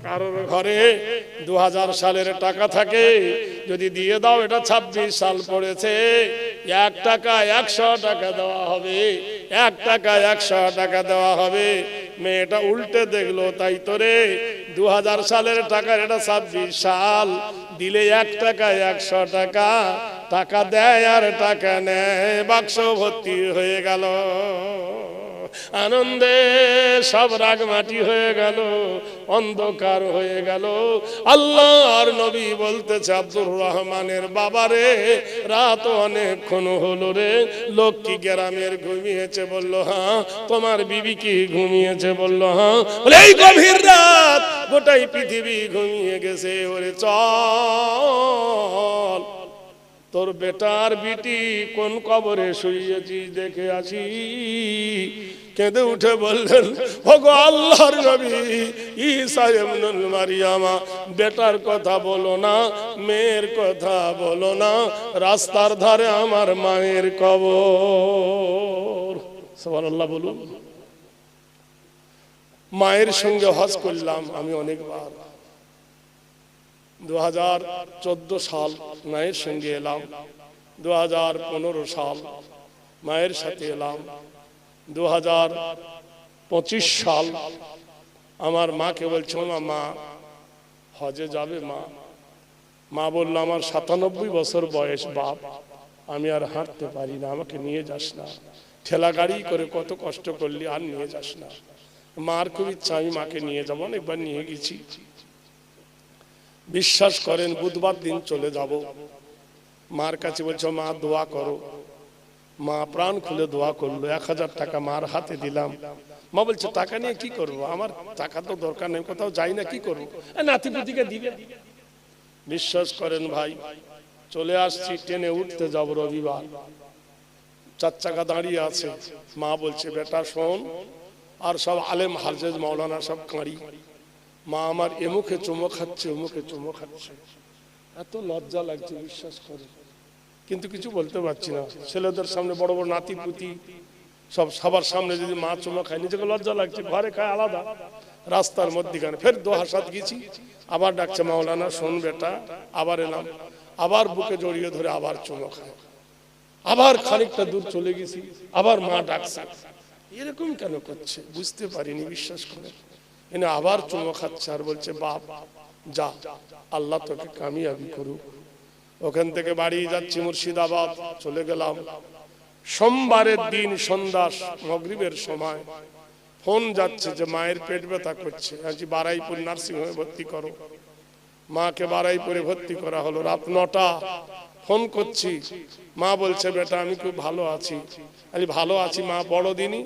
কারোর ঘরে 2000 সালের টাকা থাকে, যদি দিয়ে দাও, এটা 26 সাল পড়েছে, 1 টাকা 100 টাকা দেওয়া হবে, 1 টাকা 100 টাকা দেওয়া হবে। মেয়েটা উল্টে দেখলো, তাই তো রে, 2000 সালের টাকা, এটা 26 সাল, দিলে 1 টাকা 100 টাকা, টাকা দেয় আর টাকা নেয়, বাক্স ভর্তি হয়ে গেল। আনন্দে সব রাগ মাটি হয়ে গেল, অন্ধকার হয়ে গেল। আল্লাহর নবী বলতেছে, আব্দুর রহমানের বাবারে রাত অনেকক্ষণ হলো রে, লোক কি গ্রামের ঘুমিয়েছে? বলল হ্যাঁ। তোমার বিবি কি ঘুমিয়েছে? বলল হ্যাঁ। বলে এই গভীর রাত গোটাই পৃথিবী ঘুমিয়ে গেছে, ওরে চল তোর বেটার বিটি কোন কবরে শুইয়েছিস দেখে আসি। কেঁদে উঠে বললেন, ওগো আল্লাহর নবী, ঈসা ইবনুল মারিয়ামা, বেটার কথা বলো না, মেয়ের কথা বলো না, রাস্তার ধারে আমার মায়ের কবর। সুবহানাল্লাহ বলুন। মায়ের সঙ্গে হজ করলাম আমি অনেকবার। 2014 সাল মায়ের সঙ্গে এলাম, 2015 সাল মায়ের সাথে এলাম, 2025 সাল আমার মাকে বলছে, মা হজে যাবে? মা বলল, আমার 97 বছর বয়স বাপ, আমি আর হাঁটতে পারি না, আমাকে নিয়ে যাস না, ঠেলা গাড়ি করে কত কষ্ট করলি, আর নিয়ে যাস না। মার খুব ইচ্ছা আমি মাকে নিয়ে যাবো, অনেকবার নিয়ে গেছি। বিশ্বাস করেন বুধবার দিন চলে যাব, মার কাছে বলছো মা দোয়া করো। মা প্রাণ খুলে দোয়া করলো, 1000 টাকা মার হাতে দিলাম। মা বলছে টাকা নিয়ে কি করবো, আমার টাকা তো দরকার নেই, কোথাও যাই না, কি করবো, নাতিপুতিকে দিবে। বিশ্বাস করেন ভাই, চলে আসছি, ট্রেনে উঠতে যাব রবিবার, 4 চাকা দাঁড়িয়ে আছে। মা বলছে, বেটা শোন, আর সব আলেম হাফেজ মাওলানা সব কাঁড়ি। মা আমার এমুখে চুমো খাচ্ছে, ওমুখে চুমো খাচ্ছে, এত লজ্জা লাগছে বিশ্বাস করে, কিন্তু কিছু বলতে পারছি না। ছেলেদের সামনে, বড় বড় নাতিপুতি সব সবার সামনে যদি মা চুমো খায়, নিজেকে লজ্জা লাগছে, ঘরে খায় আলাদা। রাস্তার মধ্যিখানে ফের দোহাসাত গেছি, আবার ডাকছে মাওলানা শোন বেটা, আবার এলাম, আবার বুকে জড়িয়ে ধরে আবার চুমো খায়, আবার খানিকটা দূর চলে গেছি, আবার মা ডাকছে। এরকম কেন করছে বুঝতে পারিনি, বিশ্বাস করে। এনে আবার চুমো খাচ্ছে আর বলছে, বাপ যা, আল্লাহ তোকে কামিয়াবি করুক। ওখান থেকে বাড়ি যাচ্ছি মুর্শিদাবাদ, চলে গেলাম। সোমবারের দিন সন্ধ্যা মাগরিবের সময় ফোন যাচ্ছে যে মায়ের পেট ব্যথা করছে, আজ বারাইপুর নার্সিং হোমে ভর্তি করো। মাকে বারাইপুরে ভর্তি করা হলো। রাত 9টা ফোন করছি, মা বলছে বেটা আমি খুব ভালো আছি। আমি ভালো আছি মা, বড়দিনই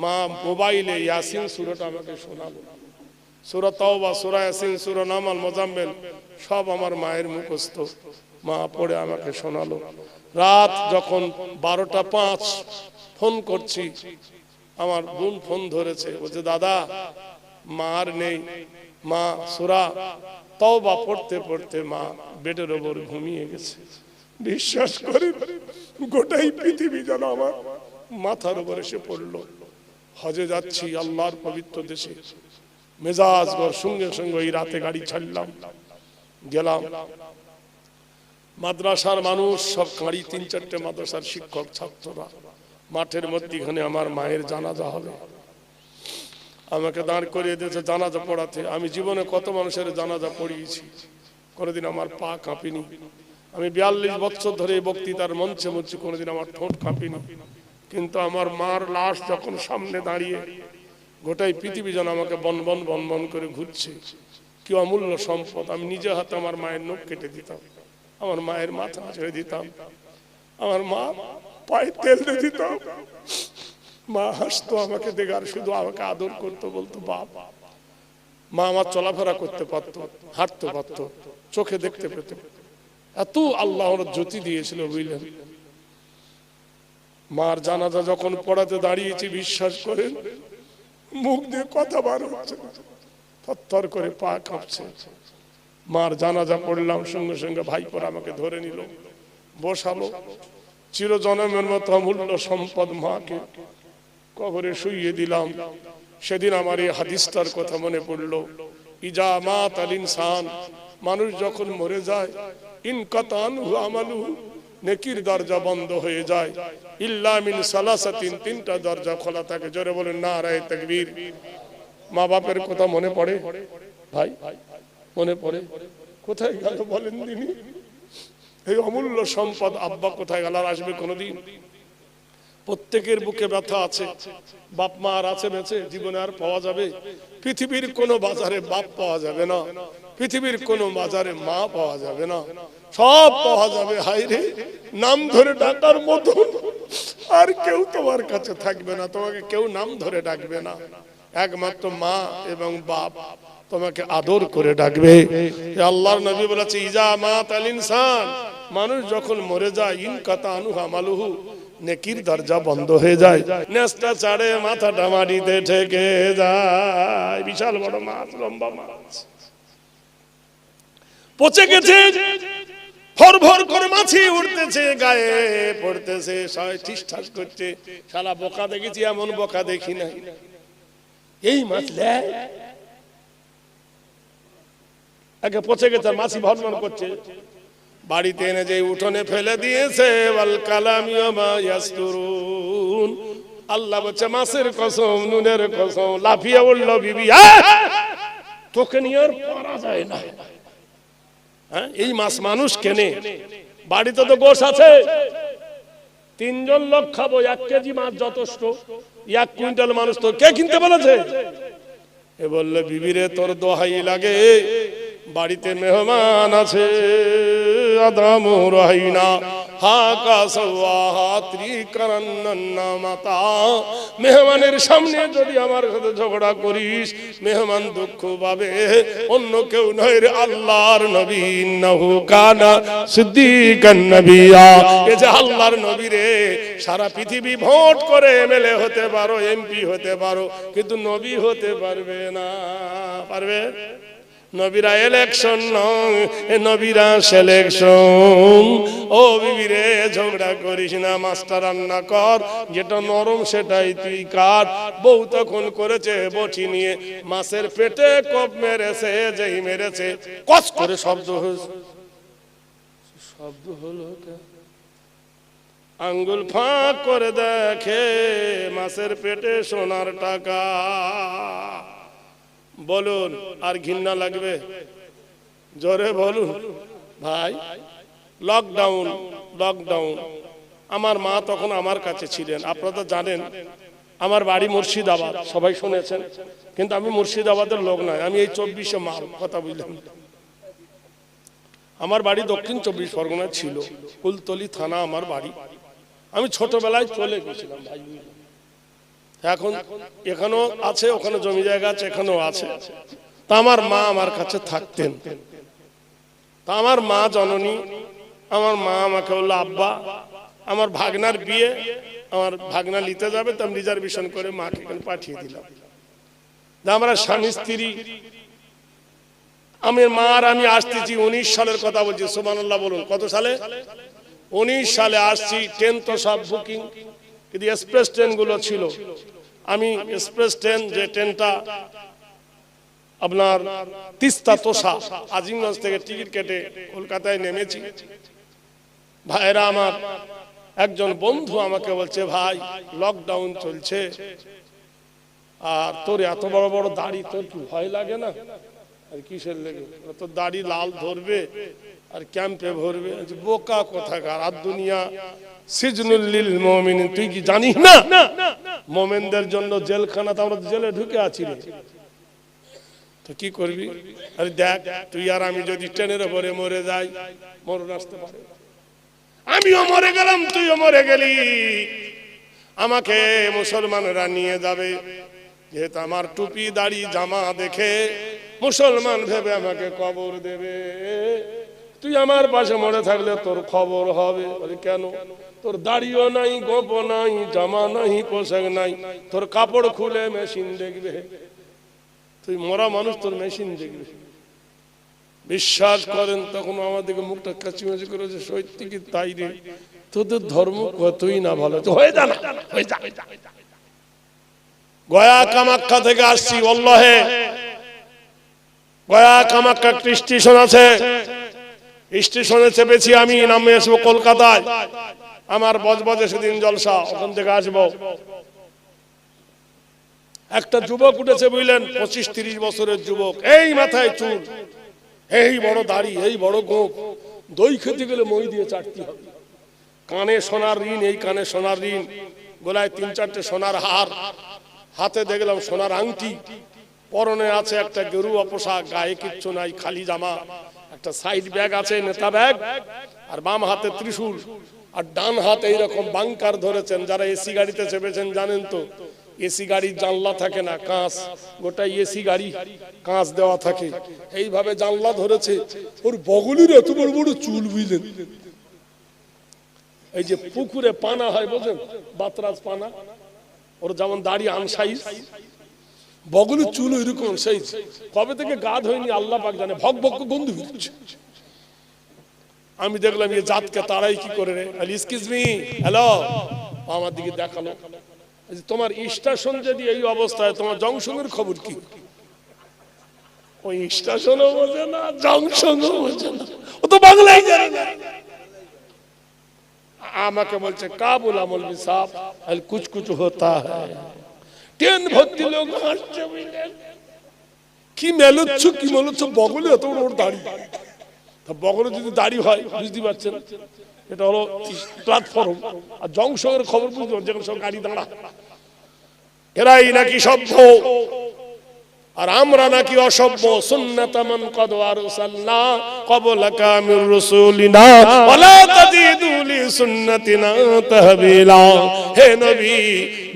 মা মোবাইলে ইয়াসিন সূরাটা আমাকে শোনালো, সূরা তাওবা, সূরা ইয়াসিন, সূরা নামাল, মুজাম্মিল সব আমার মায়ের মুখস্থ। মা পড়ে আমাকে শোনালো। রাত যখন 12টা 5 ফোন করছি, আমার বোন ফোন ধরেছে, বলছে দাদা মা আর নেই। মা সূরা তাওবা পড়তে পড়তে মা বেডের ওপর ঘুমিয়ে গেছে। বিশ্বাস করে গোটাই পৃথিবী যেন আমার মাথার উপর এসে পড়লো। হজে যাচ্ছি আল্লাহর পবিত্র দেশে, মেজাজ গর সঙ্গে সঙ্গে এই রাতে গাড়ি ছাড়লাম, গেলাম। মাদ্রাসার মানুষ সব কাঁড়ি, 3-4টে মাদ্রাসার শিক্ষক ছাত্ররা মাঠের মধ্যখানে আমার মায়ের জানাজা হবে। আমাকে দাঁড় করিয়ে দিয়েছে জানাজা পড়াতে। আমি জীবনে কত মানুষের জানাজা পড়িয়েছি, কোনোদিন আমার পা কাঁপিনি। আমি 42 বছর ধরে এই বক্তৃতার মঞ্চে মঞ্চে কোনোদিন আমার ঠোঁট কাঁপিনি। কিন্তু আমার মার লাশ যখন সামনে দাঁড়িয়ে, গোটাই পৃথিবী যেন আমাকে বনবন বনবন করে ঘুরছে। কি অমূল্য সম্পদ। আমি নিজে হাতে আমার মায়ের নখ কেটে দিতাম, আমার মায়ের মাথা ছেড়ে দিতাম, আমার মা পায়ে তেল দিয়ে দিতাম। মা হাসতো আমাকে দেখে, আর শুধু আমাকে আদর করতো, বলতো বাপ। মা আমার চলাফেরা করতে পারতো, হাঁটতে পারতো, চোখে দেখতে পেত। এত আল্লাহর জ্যোতি দিয়েছিল বুঝলেন। মার জানাজা যখন পড়াতে দাঁড়িয়েছি, বিশ্বাস করেন মুখ দিয়ে কথা বার হচ্ছে, থরথর করে পা কাঁপছে। মার জানাজা পড়লাম, সঙ্গে সঙ্গে ভাইপোরা আমাকে ধরে নিল, বসালো। চিরজন্মের মতো অমূল্য সম্পদ মাকে কবরে শুইয়ে দিলাম। সেদিন আমার এই হাদিসটার কথা মনে পড়লো, ইজা মাত আল ইনসান, মানুষ যখন মরে যায়, ইনকাতান হু আমালু, নেকির দরজা বন্ধ হয়ে যায়, ইল্লা মিন সালাসাতিন, 3টা দরজা খোলা থাকে। জোরে বলেন নারায়ে তাকবীর। মা বাপের কথা মনে পড়ে ভাই, মনে পড়ে? কোথায় গেল বলেন দিনই এই অমূল্য সম্পদ? আব্বা কোথায় গেল? আর আসবে কোনোদিন? প্রত্যেকের বুকে ব্যথা আছে, বাপ মা আর আছে বেঁচে, জীবনে আর পাওয়া যাবে? পৃথিবীর কোনো বাজারে বাপ পাওয়া যাবে না, পৃথিবীর কোনো বাজারে মা পাওয়া যাবে না, সব পাওয়া যাবে হায়রে নাম ধরে ডাকার মতো। আর কেউ তোমার কাছে থাকবে না, তোমাকে কেউ নাম ধরে ডাকবে না, একমাত্র মা এবং বাপ তোমাকে আদর করে ডাকবে। আল্লাহর নবী বলেছে ইজা মাতাল ইনসান, মানুষ যখন মরে যায়, ইনকাতা আনহু আমালুহু, নেকির দরজা বন্ধ হয়ে যায়, নেসটা ছাড়ে মাথাটা মাটিতে ঠেকে যায়। বিশাল বড় মাছ, লম্বা মাছ পচে গেছে, ভর ভর করে মাছি উঠতেছে, গায়ে পড়তেছে, সবাই ঠিসঠাস করছে। শালা বোকা দেখেছি, এমন বোকা দেখি নাই। এই মাছ একে পচে গেছে, মাছি ভরভর করছে, বাড়িতে এনে যে উঠোনে ফেলে দিয়েছে। ওয়াল কালামি ওয়া মা ইয়াসতুরুন, আল্লাহ বলছে মাছের কসম, নুনের কসম, লাফিয়ে উঠল বিবি, তোকে নিয়ে আর পারা যায় না। এই মাছ মানুষ কেনে, বাড়িতে তো গোশ আছে, 3 জন লোক খাবো, 1 কেজি মাছ যথেষ্ট, 1 কুইন্টাল মানুষ তো কে কিনতে বলেছে? এ বললে বিবিরে তোর দোহাই লাগে, বাড়িতে মেহমান আছে, আদামু রাহিনা হাকা সাওয়াহা ত্রিকারান্না মাতা, মেহমানের সামনে যদি আমার সাথে ঝগড়া করিস, মেহমান দুঃখ পাবে, অন্য কেউ নয় রে আল্লাহর নবী, ইন্নাহু কানা সিদ্দিকান নবিয়্যা। এই যে আল্লাহর নবী রে, সারা পৃথিবী ভোট করে এমএলএ হতে পারো, এমপি হতে পারো, কিন্তু নবী হতে পারবে না। পারবে? নবীরা ইলেকশন নয়, নবীরা সিলেকশন। ও বিবিরে ঝগড়া করিস না, মাছটা রান্না কর, যেটা নরম সেটাই তুই কাট। বউ তখন করেছে বটি নিয়ে মাছের পেটে কোপ মেরেছে, যেই মেরেছে কস করে শব্দ হয়েছে। শব্দ হলো, আঙ্গুল ফাঁক করে দেখে মাছের পেটে সোনার টাকা। বলুন আর ঘৃণা লাগবে? জোরে বলুন ভাই। Lockdown, lockdown. আমার মা তখন আমার কাছে ছিলেন, আপনারা তো জানেন আমার বাড়ি মুর্শিদাবাদ, সবাই শুনেছেন, কিন্তু আমি মুর্শিদাবাদের লোক নয়, আমি এই 24 মাল, কথা বুঝলাম। আমার বাড়ি দক্ষিণ 24 পরগনায় ছিল, কুলতলি থানা আমার বাড়ি। আমি ছোটবেলায় চলে গেছিলাম ভাই, এখন এখানেও আছে, ওখানে জমি জায়গা আছে, এখানেও আছে। তা আমার মা আমার কাছে থাকতেন। তা আমার মা জননী, আমার মা আমাকে বললো আব্বা আমার ভাগনার বিয়ে, আমার ভাগনা নিতে যাবে, তো আমি রিজার্ভেশন করে মাকে এখানে পাঠিয়ে দিলাম। আমরা স্বামী স্ত্রী, আমি মা আর আমি আসতেছি, 19 সালের কথা বলছি, সুবহানাল্লাহ বলুন। কত সালে? 19 সালে আসছি। ট্রেন তো সব বুকিং, কিন্তু এক্সপ্রেস ট্রেন গুলো ছিল। আমি এক্সপ্রেস ট্রেন, যে ট্রেনটা আপনার তিস্তা তোষা আজিমগঞ্জ থেকে টিকিট কেটে কলকাতায় নেমেছি। ভাইরা আমার, একজন বন্ধু আমাকে বলছে ভাই লকডাউন চলছে, আর তোর এত বড় বড় দাড়ি, তোর কি ভয় লাগে না? আর কিসের লেগে? তোর দাড়ি লাল ধরবে আর ক্যাম্পে ভরবে। বোকা কোথাকার, আর দুনিয়া সিজনুল লিল মুমিনিন, তুই কি জানিস না মুমিনদের জন্য জেলখানা? তো আমরা জেলে ঢুকে আছি রে, তো কি করবি? আরে দেখ, তুই আর আমি যদি ট্রেনের উপরে মরে যাই, মরণ আসতে পারে। আমিও মরে গেলাম, তুইও মরে গেলি, আমাকে মুসলমানরা নিয়ে যাবে, যেহেতু আমার টুপি দাড়ি জামা দেখে মুসলমান ভেবে আমাকে কবর দেবে। তুই আমার পাশে মরে থাকলে তোর খবর হবে। বলে কেন? তোর দাড়িও নাই, গোপ নাই, জামা নাই, পোশাক নাই, তোর কাপড় খুলে মেশিন দেখবে। তুই মরা মানুষ, তোর মেশিন দেখবে। বিশ্বাস করেন, তখন আমাদেরকে মুখটা কাচিমাচি করেছে, সত্যি কি তাই রে? তোদের ধর্ম কতই না ভালো, হয়ে যা না, হয়ে যা। গয়া কামাখ্যা থেকে আসছি, আল্লাহে গয়া কামাখ্যা একটা স্টেশন আছে, স্টেশনে চেপেছি আমি, নামে আসবো কলকাতায়। আমার বজবজে সেদিন জলসা, ওখান থেকে আসবো। একটা যুবক উঠেছে বুঝলেন, 25-30 বছরের যুবক, এই মাথায় চুল, এই বড় দাড়ি, এই বড় গোঁফ, দই খেতে গেলে মই দিয়ে চাটতে হবে, কানে সোনার রিং, এই কানে সোনার রিং, গলায় 3-4টে সোনার হার, হাতে দেখলাম সোনার আংটি, পরনে আছে একটা গেরুয়া পোশাক, গায়ে কিচ্ছু নাই, খালি জামা, একটা সাইড ব্যাগ আছে, নেতা ব্যাগ, আর বাম হাতে ত্রিশূল, আর ডান হাতে এইরকম বাংকার ধরেছেন। যারা এসি গাড়িতে চেপেছেন জানেন তো, এসি গাড়ির জানলা থাকে না, কাঁচ, গোটা এসি গাড়ি কাঁচ দেওয়া থাকে, এইভাবে জানলা ধরেছে। ওর বগলের এত বড় বড় চুল, বুঝলেন, এই যে পুকুরে পানা হয় বোঝেন, বাতরাজ পানা, ওর যেমন দাড়ি আনসাইজ, বগলের চুল ওইরকম সাইজ। কবে থেকে গা ধোয়নি আল্লাহ পাক জানে, ভক ভক গন্ধ বেরোচ্ছে। আমি দেখলাম এই জাতকে তারাই কি করে রে, এক্সকিউজ মি, হ্যালো, আমার দিকে দেখালো, তোমার স্টেশন যদি এই অবস্থায়, তোমার জংশনের খবর কি? ওই স্টেশনও বোঝে না, জংশনও বোঝে না, ও তো বাংলাই জানে না। আমাকে বলছে কা बोला मौलवी साहब, कुछ कुछ होता है। ট্রেন ভর্তি লোক হাসছে, বুঝলেন, কি মেলুচ্ছ কি মেলুচ্ছ, বগলে এত ওর দাড়ি, তা বগলে যদি দাড়ি হয় বুঝতে পারছেন, এটা হলো প্ল্যাটফর্ম, আর জংশনের খবর বুঝতে পারছেন, সব গাড়ি দাঁড়া, এরাই নাকি সভ্য আর আমরা নাকি অসভ্য। সুন্নাতামান কদ আরসালনা ক্বাবলাকা মির রাসূলিনা ওয়ালা তাজিদু লি সুন্নাতিনা তাহবিলা। হে নবী,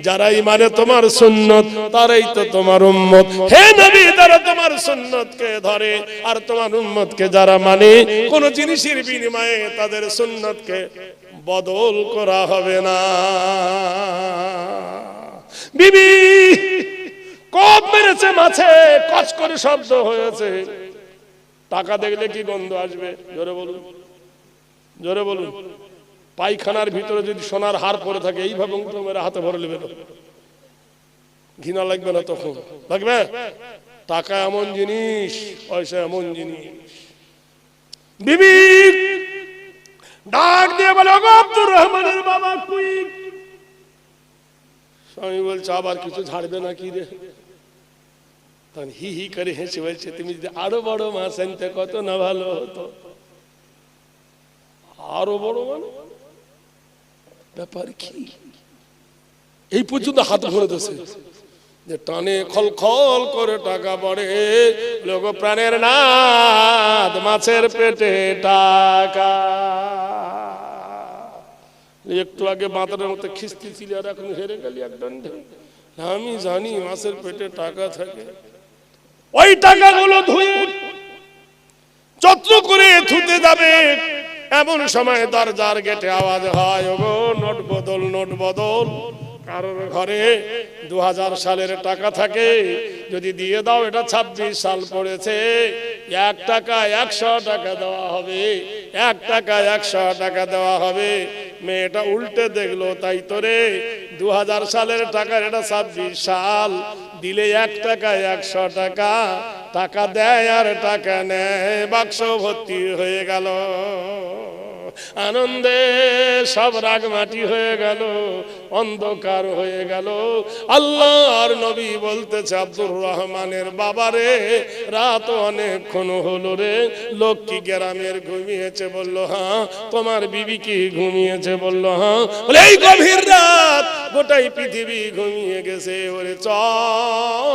যারাই মানে তোমার সুন্নত তারাই তো তোমার উম্মত। হে নবী, যারা তোমার সুন্নতকে ধরে আর তোমার উম্মতকে যারা মানে, কোন জিনিসের বিনিময়ে তাদের সুন্নতকে বদল করা হবে না। বিবি কোপ মেরেছে মাছে, কচ করে শব্দ হয়েছে, টাকা দেখলে কি গন্ধ আসবে? জোরে বলুন, জোরে বলুন। পায়খানার ভিতরে যদি সোনার হার পরে থাকে, এইভাবে উঠে মেরে হাতে ভরে নেবে, ঘৃণা লাগবে না? তখন লাগবে। টাকা এমন জিনিস, পয়সা এমন জিনিস। বিবি ডাক দিয়ে বলে, ওগো আব্দুর রহমানের বাবা কই? স্বামী বলছে আবার কিছু ঝাড়বে নাকি রে? তখন হি হি করে হেসে বলছে, তুমি যদি আরো বড় মাছ আনতে কত না ভালো হতো। আরো বড় মানে ব্যাপার কি? এই পর্যন্ত হাত ভরে দিয়েছে, যে টানে খল খল করে টাকা পড়ে, লোক প্রাণের নাথ মাছের পেটে টাকা। একটু আগে বাঁদরের মতো খিস্তি ছিল, আর এখন হেরে গেলি এক দণ্ডে। আমি জানি মাছের পেটে টাকা থাকে, ওই টাকাগুলো ধুয়ে যত্ন করে থুতে যাবে, এমন সময় দরজার গেটে আওয়াজ হয়, ওগো নোট বদল, নোট বদল। কারোর ঘরে 2000 সালের টাকা থাকে, যদি দিয়ে দাও, এটা 26 সাল পড়েছে, 1 টাকা 100 টাকা দেওয়া হবে, 1 টাকা 100 টাকা দেওয়া হবে। মেয়েটা উল্টে দেখলো, তাই তো রে, 2000 সালের টাকার এটা 26 সাল, দিলে 1 টাকা 100 টাকা, টাকা দেয় আর টাকা নেয়, বাক্স ভর্তি হয়ে গেল। আনন্দে সব রাগ মাটি হয়ে গেল, অন্ধকার হয়ে গেল। আল্লাহর নবী বলতেছে, আব্দুর রহমানের বাবারে, রাত অনেকক্ষণ হলো রে, লোক কি গ্রামের ঘুমিয়েছে? বললো হ্যাঁ। তোমার বিবি কি ঘুমিয়েছে? বললো হ্যাঁ। বলে এই গভীর রাত গোটাই পৃথিবী ঘুমিয়ে গেছে, ওরে চল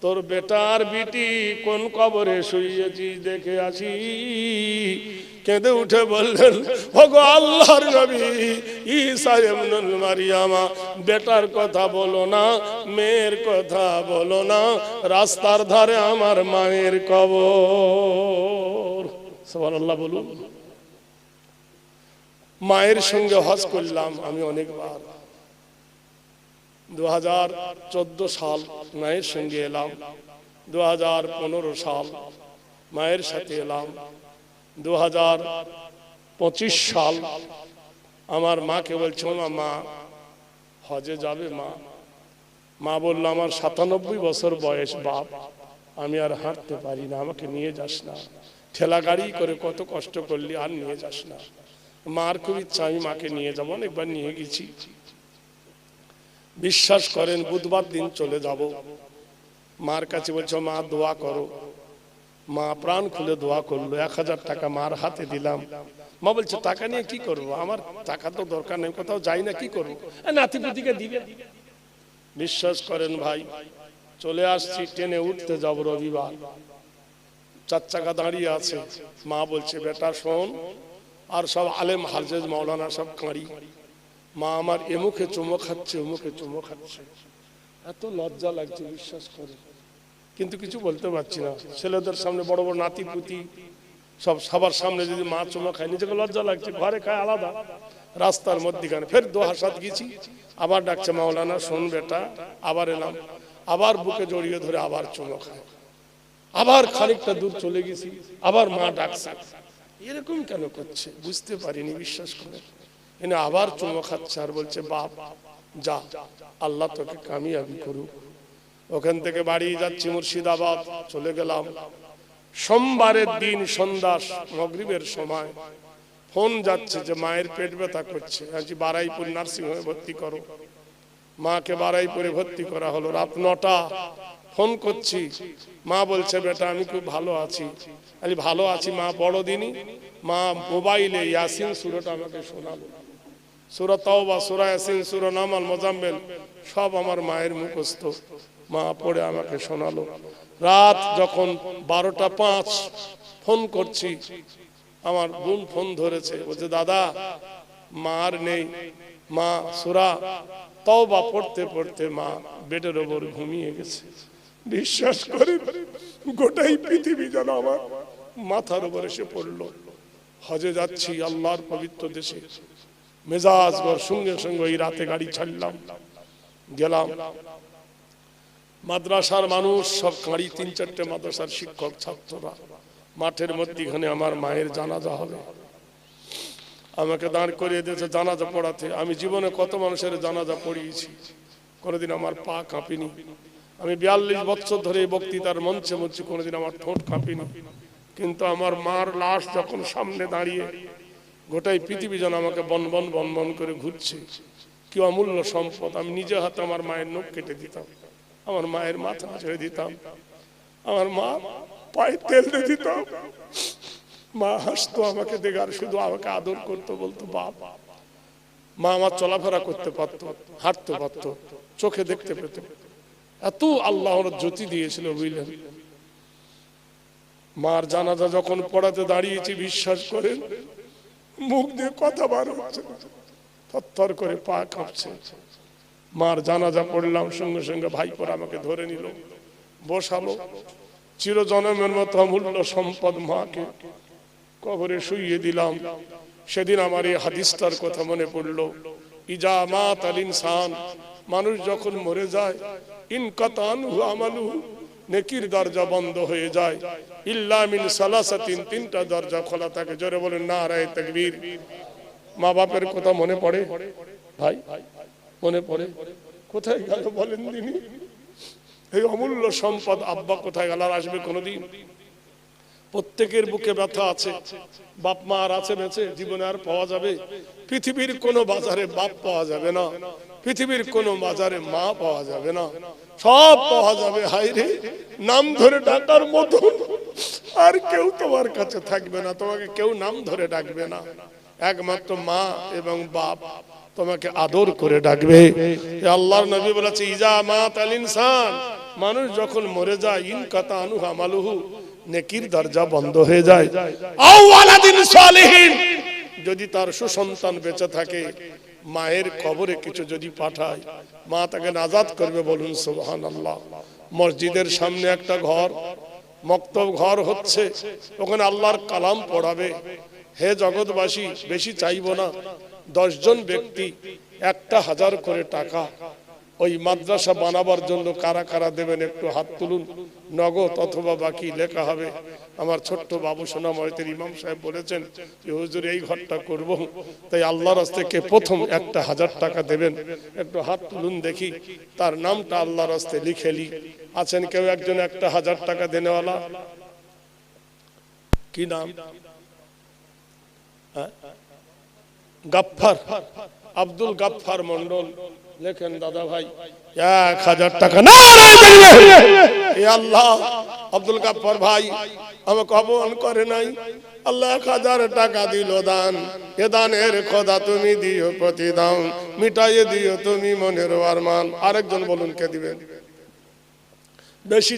তোর বেটার বিটি কোন কবরে শুইয়েছিস দেখে আসি। কেঁদে উঠে বললেন, ওগো আল্লাহর নবী, ঈসা ইবনুল মারিয়ামা, বেটার কথা বলো না, মেয়ের কথা বলো না, রাস্তার ধারে আমার মায়ের কবর। সুবহানাল্লাহ বলুন। মায়ের সঙ্গে হজ করলাম আমি অনেকবার। 2014 সাল মায়ের সঙ্গে এলাম, 2015 সাল মায়ের সাথে এলাম, 2025 সাল আমার মাকে বলছে, মা হজে যাবে? মা বলল, আমার 97 বছর বয়স বাপ, আমি আর হাঁটতে পারি না, আমাকে নিয়ে যাস না, ঠেলা গাড়ি করে কত কষ্ট করলি, আর নিয়ে যাস না। মার খুব ইচ্ছা আমি মাকে নিয়ে যাবো, অনেকবার নিয়ে গেছি। বিশ্বাস করেন, বুধবার দিন চলে যাব, মার কাছে বলছো মা দোয়া করো। মা প্রাণ খুলে দোয়া করলো, 1000 টাকা মার হাতে দিলাম, মা বলছে টাকা নিয়ে কি করব, আমার টাকা তো দরকার নেই, কোথাও যাই না, কি করবো, নাতিপুতিকে দিবে। বিশ্বাস করেন ভাই, চলে আসছি, ট্রেনে উঠতে যাব রবিবার, 4 চাকা দাঁড়িয়ে আছে। মা বলছে বেটা শোন, আর সব আলেম হাফেজ মাওলানা সব কাঁড়ি। মা আমার এমুখে চুমো খাচ্ছে, ওমুখে চুমো খাচ্ছে, এত লজ্জা লাগছে বিশ্বাস করে, কিন্তু কিছু বলতে পারছি না। ছেলেদের সামনে, বড় বড় নাতিপুতি সব সবার সামনে যদি মা চুমো খায়, নিজেকে লজ্জা লাগছে। ঘরে খায় আলাদা, রাস্তার মধ্যিখানে ফের দোহাসাত গেছি, আবার ডাকছে মাওলানা শোন বেটা, আবার এলাম, আবার বুকে জড়িয়ে ধরে আবার চুমো খায়। আবার খানিকটা দূর চলে গেছি, আবার মা ডাকছে। এরকম কেন করছে বুঝতে পারিনি, বিশ্বাস করে। এনে আবার চুমো খাচ্ছে আর বলছে বাপ যা, আল্লাহ তোকে কামিয়াবি করুক। ওখান থেকে বাড়ি যাচ্ছি মুর্শিদাবাদ, চলে গেলাম। সোমবারের দিন সন্ধ্যা মাগরিবের সময় ফোন যাচ্ছে যে মায়ের পেট ব্যথা করছে, আজ বারাইপুর নার্সিং হোমে ভর্তি করো। মাকে বারাইপুরে ভর্তি করা হলো। রাত 9টা ফোন করছি, মা বলছে বেটা আমি খুব ভালো আছি। আমি ভালো আছি মা, বড়দিনই মা মোবাইলে ইয়াসিন সূরাটা আমাকে শোনালো। সূরা তাওবা, সূরা ইয়াসিন, সূরা নামাল, মুজাম্মিল সব আমার মায়ের মুখস্থ। মা পড়ে আমাকে শোনালো। রাত যখন 12টা 5 ফোন করছি, আমার বোন ফোন ধরেছে, বলছে দাদা মা আর নেই। মা সূরা তাওবা পড়তে পড়তে মা বেডের ওপর ঘুমিয়ে গেছে। বিশ্বাস করে গোটাই পৃথিবী যেন আমার মাথার উপর এসে পড়লো। হজে যাচ্ছি আল্লাহর পবিত্র দেশে, মেজাজ গর সঙ্গে সঙ্গে ওই রাতে গাড়ি ছাড়লাম, গেলাম। মাদ্রাসার মানুষ সব কাঁড়ি, 3-4টে মাদ্রাসার শিক্ষক ছাত্ররা মাঠের মধ্যখানে আমার মায়ের জানাজা হবে। আমাকে দাঁড় করিয়ে দিয়েছে জানাজা পড়াতে। আমি জীবনে কত মানুষের জানাজা পড়িয়েছি, কোনোদিন আমার পা কাঁপিনি। আমি 42 বছর ধরে বক্তৃতার মঞ্চে বলছি, কোনোদিন আমার ঠোঁট কাঁপিনি। কিন্তু আমার মার লাশ যখন সামনে দাঁড়িয়ে, গোটাই পৃথিবী যেন আমাকে বনবন বনবন করে ঘুরছে। কি অমূল্য সম্পদ। আমি নিজে হাতে আমার মায়ের নখ কেটে দিতাম, আমার মায়ের মাথা ছেড়ে দিতাম, আমার মা পায়ে তেল দিয়ে দিতাম। মা হাসতো আমাকে দেখে, আর শুধু আমাকে আদর করতো, বলতো বাপ। মা আমার চলাফেরা করতে পারতো, হাঁটতে পারতো, চোখে দেখতে পেত। এত আল্লাহর জ্যোতি দিয়েছিল বুঝলেন। মার জানাজা যখন পড়াতে দাঁড়িয়েছি, বিশ্বাস করেন মুখ দিয়ে কথা বার হচ্ছে না, থরথর করে পা কাঁপছে। মার জানাজা পড়লাম, সঙ্গে সঙ্গে ভাইপোরা আমাকে ধরে নিল, বসালো। চিরজন্মের মতো অমূল্য সম্পদ মাকে কবরে শুইয়ে দিলাম। সেদিন আমার এই হাদিসটার কথা মনে পড়লো, ইজা মাত আল ইনসান, মানুষ যখন মরে যায়, ইনকাতান আমালু, নেকির দরজা বন্ধ হয়ে যায়, ইল্লা মিন সালাসাতিন, 3টা দরজা খোলা থাকে। জোরে বলেন নারায়ে তাকবীর। মা বাপের কথা মনে পড়ে ভাই, মনে পড়ে? কোথায় গেল বলেন দিনি? এই অমূল্য সম্পদ আব্বা কোথায় গেল? আর আসবে কোনোদিন? প্রত্যেকের বুকে ব্যথা আছে, বাপ মা আর আছে বেঁচে, জীবনে আর পাওয়া যাবে? পৃথিবীর কোনো বাজারে বাপ পাওয়া যাবে না, পৃথিবীর কোনো বাজারে মা পাওয়া যাবে না, সব পাওয়া যাবে হায়রে নাম ধরে ডাকার মতো। আর কেউ তোমার কাছে থাকবে না, তোমাকে কেউ নাম ধরে ডাকবে না, একমাত্র মা এবং বাপ তোমাকে আদর করে ডাকবে। আল্লাহর নবী বলেছে ইজা মাত আল ইনসান, মানুষ যখন মরে যায়, ইনকাতা আনহু আমালুহু, নেকির দরজা বন্ধ হয়ে যায়। আও ওয়ালাদিন সালিহিন, যদি তার সুসন্তান বেঁচে থাকে, মায়ের কবরে কিছু যদি পাঠায়, মা তাকে নাজাত করবে। বলুন সুবহানাল্লাহ। মসজিদের সামনে একটা ঘর, মক্তব ঘর হচ্ছে, ওখানে আল্লাহর কালাম পড়াবে। হে জগৎবাসী, বেশি চাইবো না, 10 জন ব্যক্তি 1000 করে টাকা ওই মাদ্রাসা বানাবার জন্য কারা কারা দেবেন একটু হাত তুলুন। নগদ অথবা বাকি লেখা হবে। আমার ছোট্ট বাবু সোনা ময়তের ইমাম সাহেব বলেছেন যে হুজুর এই ঘরটা করব, তাই আল্লাহর রাস্তায় কে প্রথম 1000 টাকা দেবেন একটু হাত তুলুন দেখি, তার নামটা আল্লাহর রাস্তায় লিখে লি। আছেন কেউ একজন 1000 টাকা দেনেওয়ালা? কি নাম? গাফফার, আব্দুল গাফফার মন্ডল। লেখেন দাদা ভাই 1000 টাকা। না আল্লাহ, আব্দুল গাফফার ভাই আমাকে অপমান করে নাই, আল্লাহ 1000 টাকা দিল দান, এ দানের খোদা তুমি দিও প্রতিদান, মিটাইয়ে দিও তুমি মনের আরমান। আরেকজন বলুন কে দিবেন? বেশি